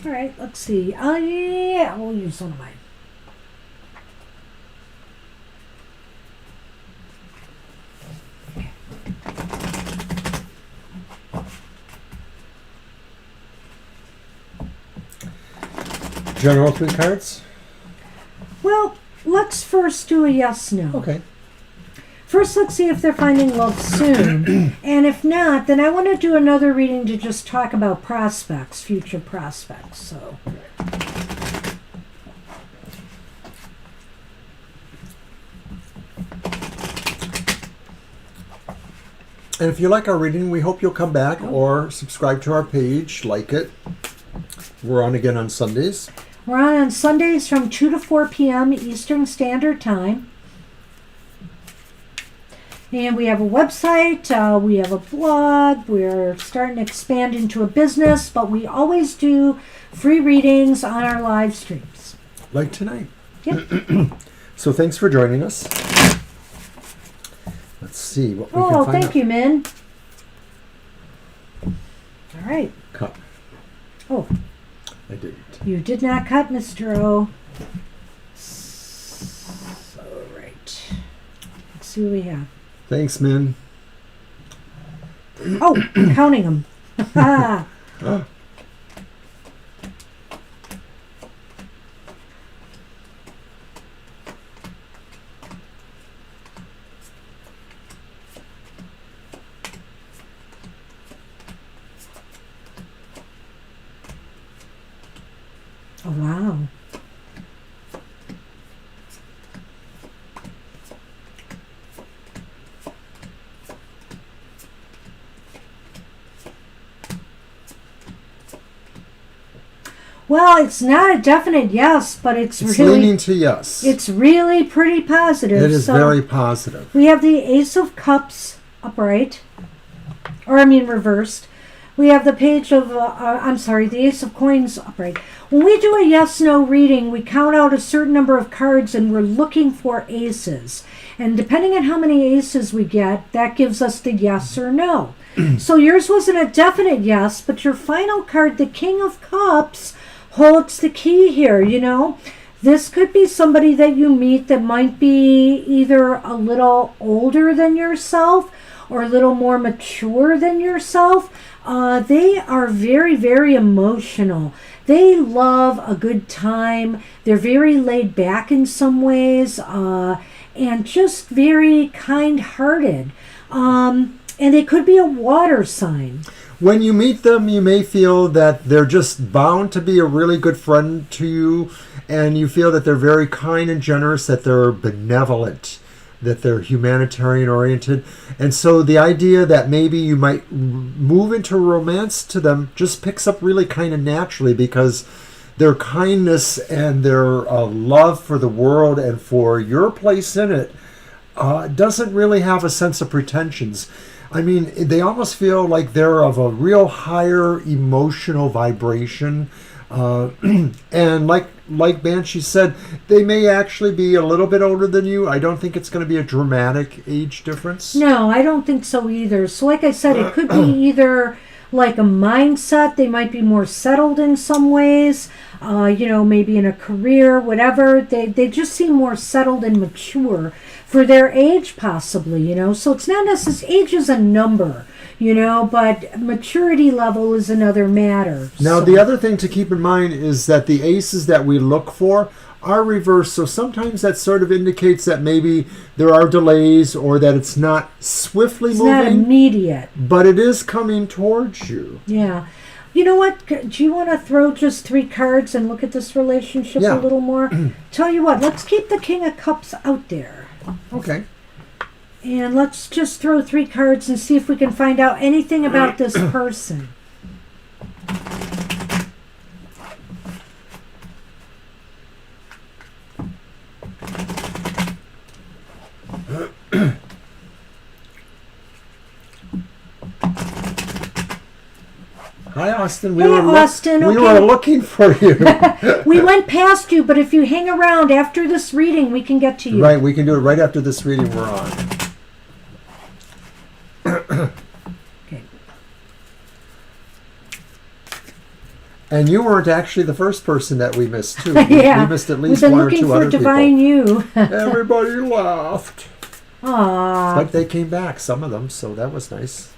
All right, let's see. Yeah, we'll use one of mine. General 3 cards? Well, let's first do a yes/no. Okay. First, let's see if they're finding love soon. And if not, then I want to do another reading to just talk about prospects, future prospects. So, And if you like our reading, we hope you'll come back or subscribe to our page, like it. We're on again on Sundays. we're on Sundays from 2 to 4 p.m. Eastern Standard Time. And we have a website, we have a blog, we're starting to expand into a business, but we always do free readings on our live streams. Like tonight. Yep. So thanks for joining us. Let's see what we can Oh, find thank out. you, Min. All right. Cut. Oh, I didn't. you did not cut, Mr. O. All right. Let's see what we have. Thanks, Min. Oh, I'm counting them. Ah. Oh, wow. Well, it's not a definite yes, but it's It's really leaning to yes. it's really pretty positive. It is So very positive. we have the Ace of Cups upright, or I mean reversed. We have the page of, the Ace of Coins upright. When we do a yes/no reading, we count out a certain number of cards and we're looking for aces. And depending on how many aces we get, that gives us the yes or no. So yours wasn't a definite yes, but your final card, the King of Cups, holds the key here, This could be somebody that you meet that might be either a little older than yourself or a little more mature than yourself. They are very, very emotional. They love a good time. They're very laid back in some ways, and just very kind-hearted. And they could be a water sign. When you meet them, you may feel that they're just bound to be a really good friend to you, and you feel that they're very kind and generous, that they're benevolent, that they're humanitarian oriented. And so the idea that maybe you might move into romance to them just picks up really kind of naturally, because their kindness and their love for the world and for your place in it doesn't really have a sense of pretensions. I mean, they almost feel like they're of a real higher emotional vibration. And like Banshee said, they may actually be a little bit older than you. I don't think it's going to be a dramatic age difference. No, I don't think so either. So like I said, it could be either like a mindset. They might be more settled in some ways, maybe in a career, whatever. They just seem more settled and mature for their age, possibly, So it's not necessarily, age is a number. but maturity level is another matter. Now, the other thing to keep in mind is that the aces that we look for are reversed, so sometimes that sort of indicates that maybe there are delays or that it's not swiftly moving. It's not immediate. But it is coming towards you. Yeah. You know what? Do you want to throw just 3 cards and look at this relationship a little more? Tell you what, let's keep the King of Cups out there. Okay. And let's just throw 3 cards and see if we can find out anything about this person. Hi, Austin. Hey, Austin. We were looking for you. We went past you, but if you hang around after this reading, we can get to you. Right, we can do it right after this reading we're on. Okay. And you weren't actually the first person that we missed, too. Yeah. We missed at least 1 or 2 other people. We've been looking for Divine You. Everybody laughed. Aww. But they came back, some of them, so that was nice.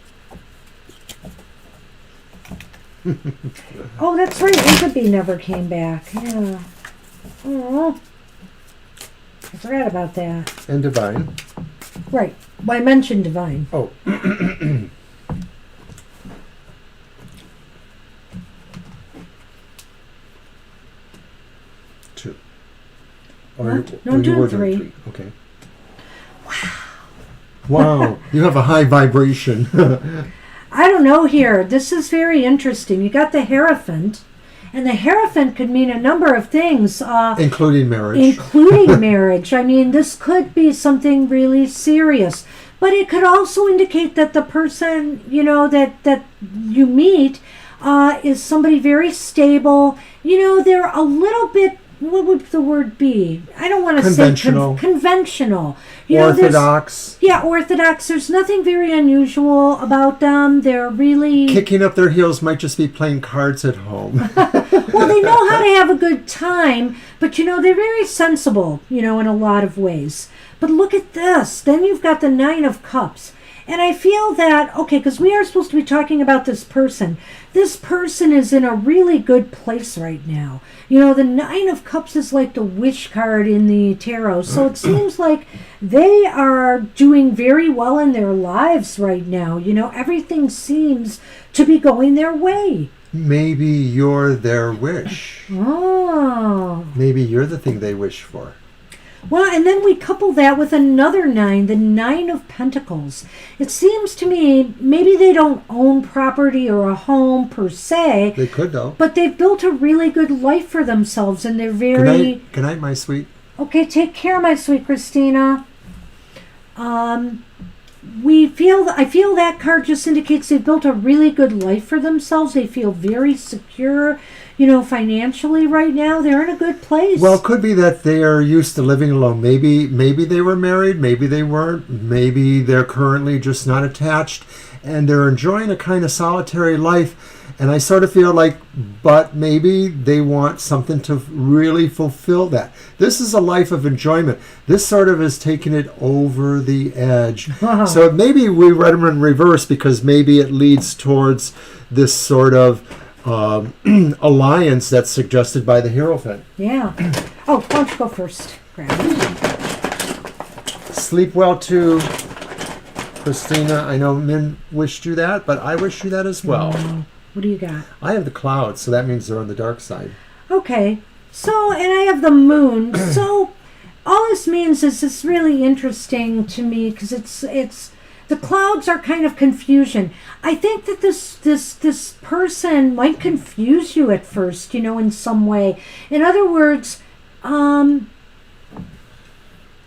Oh, that's right. Isabie never came back. Yeah. Oh, I forgot about that. And Divine. Right. Well, I mentioned Divine. Oh. Two. No, do 3. Okay. Wow. You have a high vibration. I don't know here. This is very interesting. You got the Hierophant, and the Hierophant could mean a number of things. Including marriage. Including marriage. I mean, this could be something really serious. But it could also indicate that the person, that you meet is somebody very stable. They're a little bit, what would the word be? I don't want to say conventional. Orthodox. Orthodox. There's nothing very unusual about them. They're really... Kicking up their heels might just be playing cards at home. Well, they know how to have a good time, but, they're very sensible, in a lot of ways. But look at this. Then you've got the 9 of Cups. And I feel that, okay, because we are supposed to be talking about this person. This person is in a really good place right now. The 9 of Cups is like the wish card in the tarot. So it seems like they are doing very well in their lives right now. Everything seems to be going their way. Maybe you're their wish. Oh. Maybe you're the thing they wish for. Well, and then we couple that with another 9, the 9 of Pentacles. It seems to me maybe they don't own property or a home per se. They could, though. But they've built a really good life for themselves, and they're very... Good night, my sweet. Okay, take care, my sweet Christina. I feel that card just indicates they've built a really good life for themselves. They feel very secure, financially right now. They're in a good place. Well, it could be that they are used to living alone. Maybe they were married, maybe they weren't. Maybe they're currently just not attached, and they're enjoying a kind of solitary life. And I sort of feel like, but maybe they want something to really fulfill that. This is a life of enjoyment. This sort of is taking it over the edge. So maybe we read them in reverse because maybe it leads towards this sort of alliance that's suggested by the Hierophant. Yeah. Oh, why don't you go first? Grab it. Sleep well too, Christina. I know Min wished you that, but I wish you that as well. What do you got? I have the clouds, so that means they're on the dark side. Okay. So, and I have the moon. So, all this means is it's really interesting to me because it's the clouds are kind of confusion. I think that this person might confuse you at first, in some way. In other words,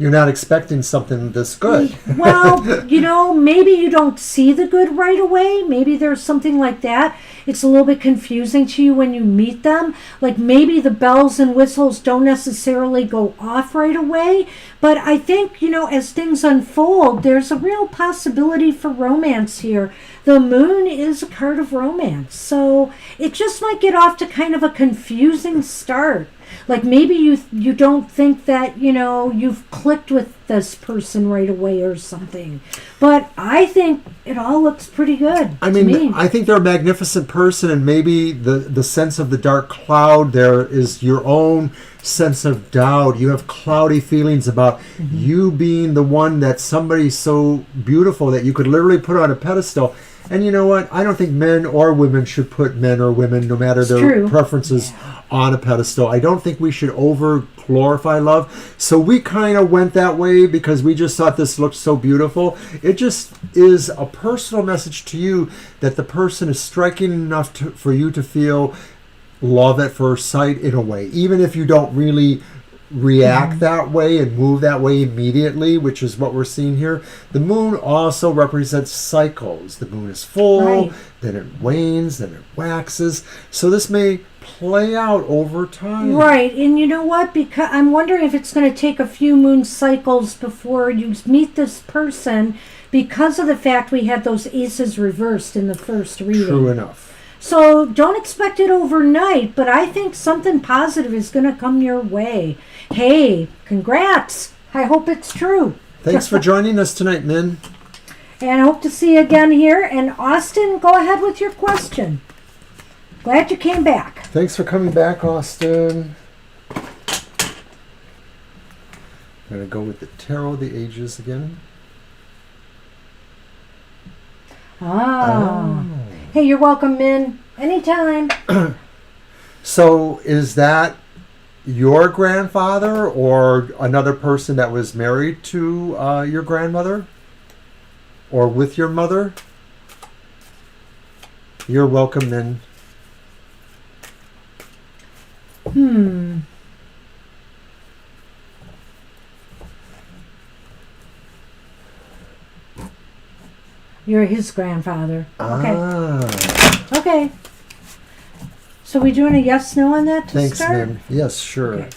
you're not expecting something this good. Well, maybe you don't see the good right away. Maybe there's something like that. It's a little bit confusing to you when you meet them. Like maybe the bells and whistles don't necessarily go off right away. But I think, as things unfold, there's a real possibility for romance here. The moon is a card of romance. So it just might get off to kind of a confusing start. Like maybe you don't think that, you've clicked with this person right away or something. But I think it all looks pretty good I to me. I think they're a magnificent person, and maybe the sense of the dark cloud there is your own sense of doubt. You have cloudy feelings about you being the one that somebody so beautiful that you could literally put on a pedestal. And you know what? I don't think men or women should put men or women, no matter their preferences, on a pedestal. I don't think we should over glorify love. So we kind of went that way because we just thought this looked so beautiful. It just is a personal message to you that the person is striking enough for you to feel love at first sight in a way. Even if you don't really react that way and move that way immediately, which is what we're seeing here. The moon also represents cycles. The moon is full, then it wanes, then it waxes. So this may play out over time. Right, and you know what? Because I'm wondering if it's going to take a few moon cycles before you meet this person, because of the fact we had those aces reversed in the first reading. True enough. So don't expect it overnight, but I think something positive is going to come your way. Hey, congrats. I hope it's true. Thanks for joining us tonight, Min. And I hope to see you again here. And Austin, go ahead with your question. Glad you came back. Thanks for coming back, Austin. I'm going to go with the Tarot of the Ages again. Oh. Hey, you're welcome, Min. Anytime. So is that your grandfather or another person that was married to your grandmother? Or with your mother? You're welcome, Min. You're his grandfather. Okay. Ah. Okay. So we doing a yes, no on that to Thanks, start? Min. Yes, sure. Okay.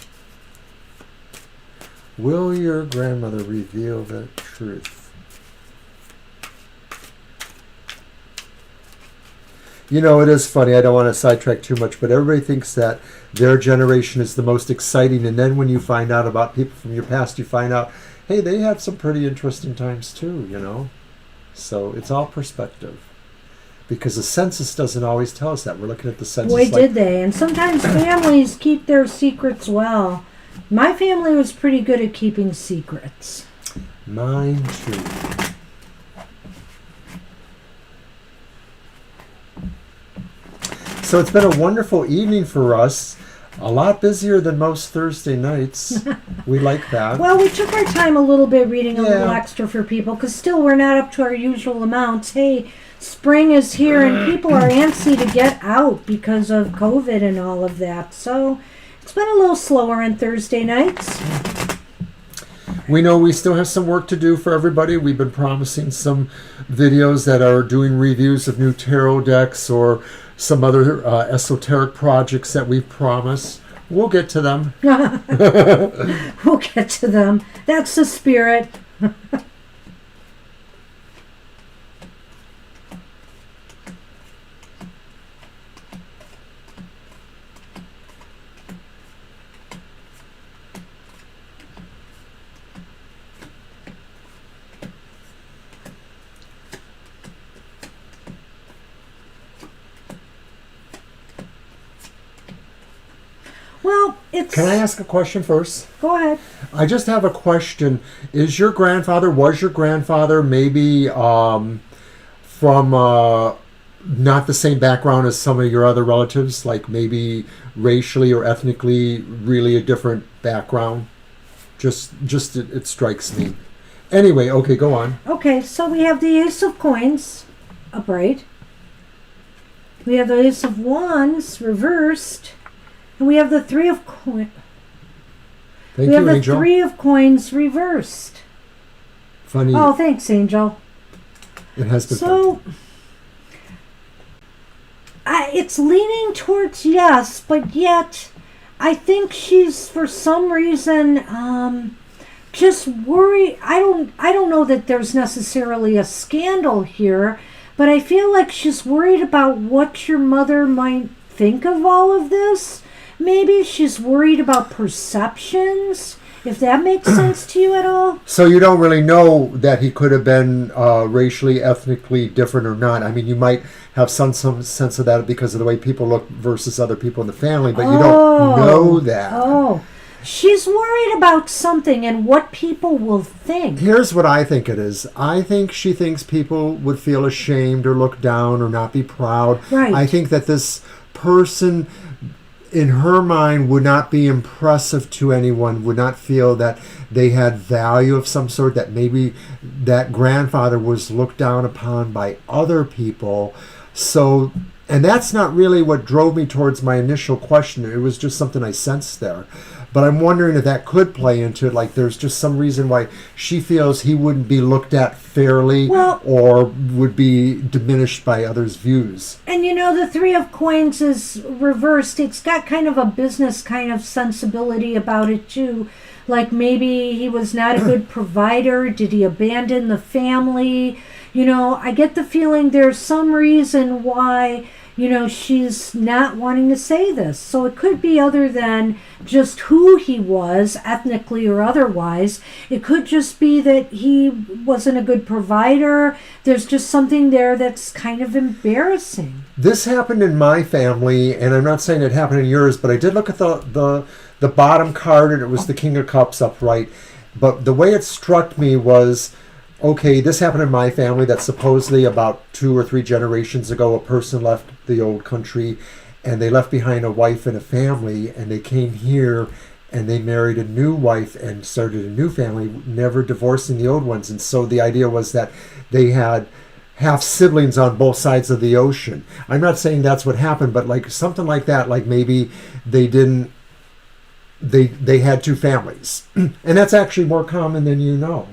Will your grandmother reveal the truth? You know, it is funny. I don't want to sidetrack too much, but everybody thinks that their generation is the most exciting. And then when you find out about people from your past, you find out, hey, they had some pretty interesting times too, you know? So it's all perspective. Because the census doesn't always tell us that. We're looking at the census. Boy, did they. And sometimes families keep their secrets well. My family was pretty good at keeping secrets. Mine too. So it's been a wonderful evening for us. A lot busier than most Thursday nights. We like that. Well, we took our time a little bit reading a little extra for people because still we're not up to our usual amounts. Hey, spring is here and people are antsy to get out because of COVID and all of that. So it's been a little slower on Thursday nights. We know we still have some work to do for everybody. We've been promising some videos that are doing reviews of new tarot decks or some other esoteric projects that we've promised. We'll get to them. We'll get to them. That's the spirit. Well, it's... Can I ask a question first? Go ahead. I just have a question. Was your grandfather maybe from not the same background as some of your other relatives, like maybe racially or ethnically really a different background? Just it strikes me. Anyway, okay, go on. Okay, so we have the Ace of Coins upright. We have the Ace of Wands reversed. And we have the Three of Coins. Thank we you, have the Angel. Three of Coins reversed. Funny. Oh, thanks, Angel. It has been so fun. It's leaning towards yes, but yet I think she's for some reason just worried. I don't know that there's necessarily a scandal here, but I feel like she's worried about what your mother might think of all of this. maybe she's worried about perceptions, if that makes sense to you at all. So you don't really know that he could have been racially, ethnically different or not. I mean, you might have some sense of that because of the way people look versus other people in the family, but you don't know that. Oh, she's worried about something and what people will think. Here's what I think it is. I think she thinks people would feel ashamed or look down or not be proud. Right. I think that this person, in her mind, would not be impressive to anyone, would not feel that they had value of some sort, that maybe that grandfather was looked down upon by other people. So, and that's not really what drove me towards my initial question. It was just something I sensed there. But I'm wondering if that could play into it, like there's just some reason why she feels he wouldn't be looked at fairly or would be diminished by others' views. And you know, the Three of Coins is reversed. It's got kind of a business kind of sensibility about it too. Like maybe he was not a good provider. Did he abandon the family? You know, I get the feeling there's some reason why, you know, she's not wanting to say this. So it could be other than just who he was, ethnically or otherwise. It could just be that he wasn't a good provider. There's just something there that's kind of embarrassing. This happened in my family, and I'm not saying it happened in yours, but I did look at the bottom card, and it was the King of Cups upright. But the way it struck me was, okay, this happened in my family, that supposedly about 2 or 3 generations ago, a person left the old country and they left behind a wife and a family, and they came here and they married a new wife and started a new family, never divorcing the old ones. And so the idea was that they had half siblings on both sides of the ocean. I'm not saying that's what happened, but like something like that, like maybe they had 2 families. And that's actually more common than you know.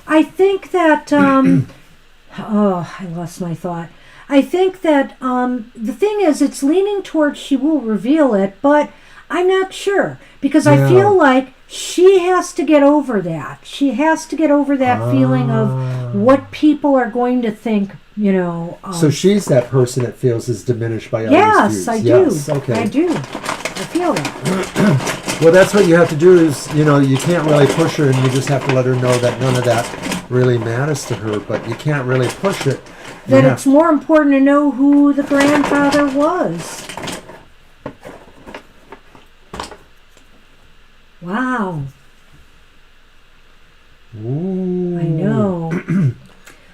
I think that, I lost my thought. I think that the thing is, it's leaning towards she will reveal it, but I'm not sure. Because I feel like she has to get over that. She has to get over that feeling of what people are going to think, you know. So she's that person that feels is diminished by others' views. I Yes, do. okay. I do. I feel that. Well, that's what you have to do is, you know, you can't really push her, and you just have to let her know that none of that really matters to her, but you can't really push it. That it's more important to know who the grandfather was. Wow. Ooh. I know.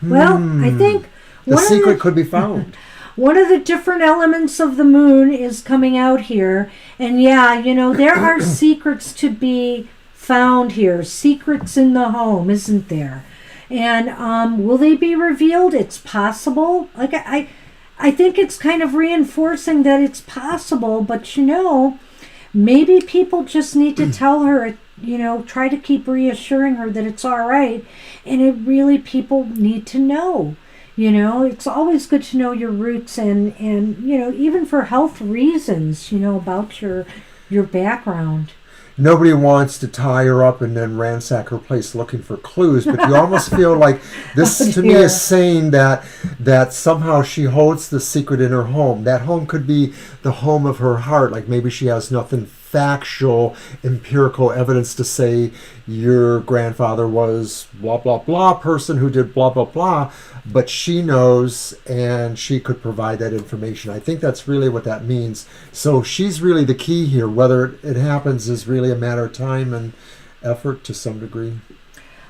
Well, I think the secret could be found. One of the different elements of the moon is coming out here. And yeah, you know, there are secrets to be found here. Secrets in the home, isn't there? And will they be revealed? It's possible. Like I think it's kind of reinforcing that it's possible. But, you know, maybe people just need to tell her, you know, try to keep reassuring her that it's all right. And it really, people need to know. You know, it's always good to know your roots and you know, even for health reasons, you know, about your background. Nobody wants to tie her up and then ransack her place looking for clues, but you almost feel like this to me is saying that somehow she holds the secret in her home. That home could be the home of her heart. Like maybe she has nothing factual, empirical evidence to say your grandfather was blah, blah, blah person who did blah, blah, blah, but she knows and she could provide that information. I think that's really what that means. So she's really the key here. Whether it happens is really a matter of time and effort to some degree.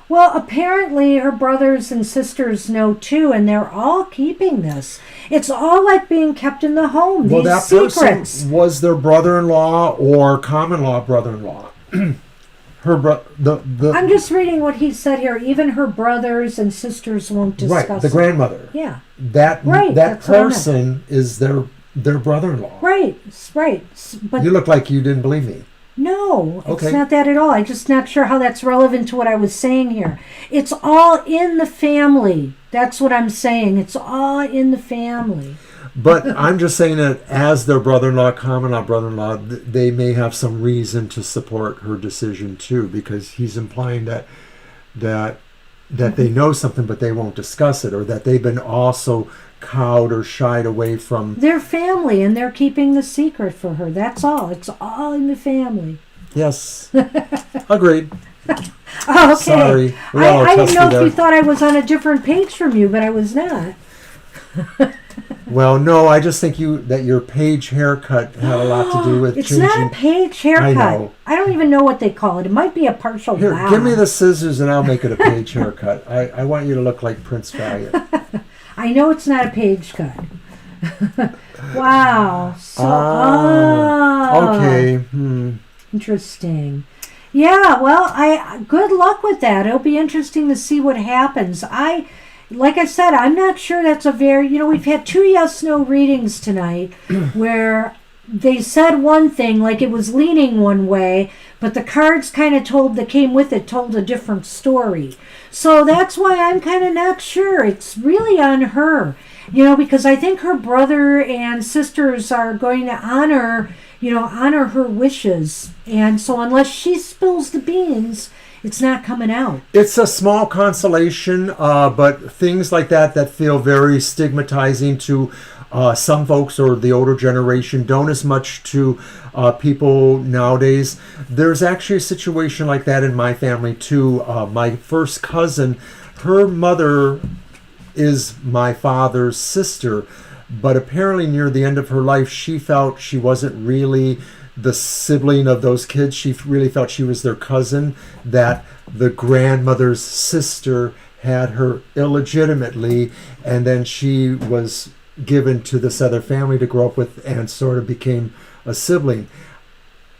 Well, apparently her brothers and sisters know too, and they're all keeping this. It's all like being kept in the home. Well, these that secrets. person was their brother-in-law or common-law brother-in-law. I'm just reading what he said here. Even her brothers and sisters won't discuss right, the grandmother. Yeah. That person is their brother-in-law. Right. But you look like you didn't believe me. No, okay. It's not that at all. I'm just not sure how that's relevant to what I was saying here. It's all in the family. That's what I'm saying. It's all in the family. But I'm just saying that as their brother-in-law, common-law brother-in-law, they may have some reason to support her decision too, because he's implying that that they know something but they won't discuss it, or that they've been also cowed or shied away from Their family, and they're keeping the secret for her. That's all. It's all in the family. Yes. Agreed. Oh, okay. Sorry. I didn't know if you thought I was on a different page from you, but I was not. Well, no, I just think that your page haircut had a lot to do with It's changing. not a page haircut. I know. I don't even know what they call it. It might be a partial Here, bow. give me the scissors and I'll make it a page haircut. I want you to look like Prince Valiant. I know it's not a page cut. Wow. So, okay. Interesting. Yeah, well, good luck with that. It'll be interesting to see what happens. Like I said, I'm not sure that's a very, we've had 2 yes/no readings tonight where they said one thing, like it was leaning one way, but the cards kind of that came with it told a different story. So that's why I'm kind of not sure. It's really on her, because I think her brother and sisters are going to honor her wishes. And so unless she spills the beans, it's not coming out. It's a small consolation, but things like that feel very stigmatizing to some folks or the older generation don't as much to people nowadays. There's actually a situation like that in my family too. My first cousin, her mother is my father's sister, but apparently near the end of her life, she felt she wasn't really the sibling of those kids. She really felt she was their cousin, that the grandmother's sister had her illegitimately, and then she was given to this other family to grow up with and sort of became a sibling.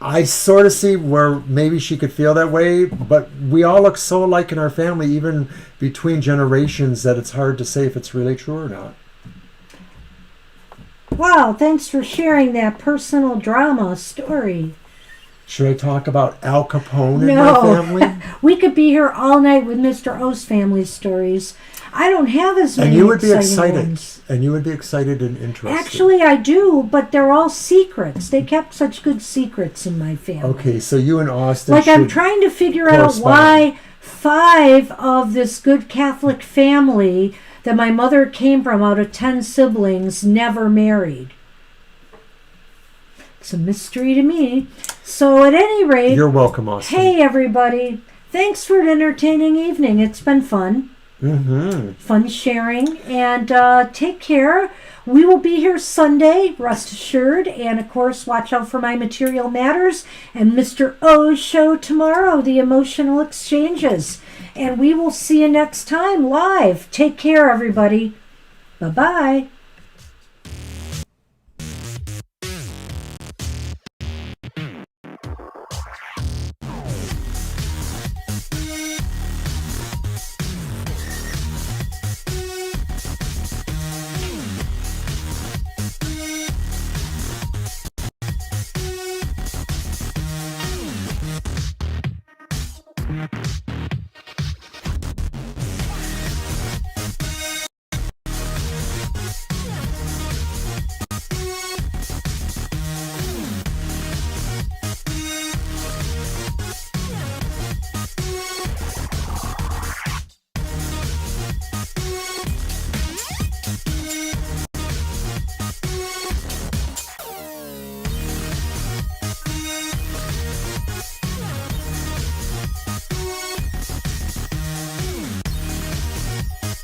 I sort of see where maybe she could feel that way, but we all look so alike in our family, even between generations, that it's hard to say if it's really true or not. Wow, thanks for sharing that personal drama story. Should I talk about Al Capone in my family? We could be here all night with Mr. O's family stories. I don't have as many. And you would be excited. Ones. And you would be excited and interested. Actually, I do, but they're all secrets. They kept such good secrets in my family. Okay, so you and Austin I'm trying to figure out why 5 of this good Catholic family that my mother came from out of 10 siblings never married. It's a mystery to me. So at any rate... You're welcome, Austin. Hey, everybody. Thanks for an entertaining evening. It's been fun. Mm-hmm. Fun sharing. And take care. We will be here Sunday, rest assured. And, of course, watch out for my Material Matters and Mr. O's show tomorrow, The Emotional Exchanges. And we will see you next time live. Take care, everybody. Bye-bye.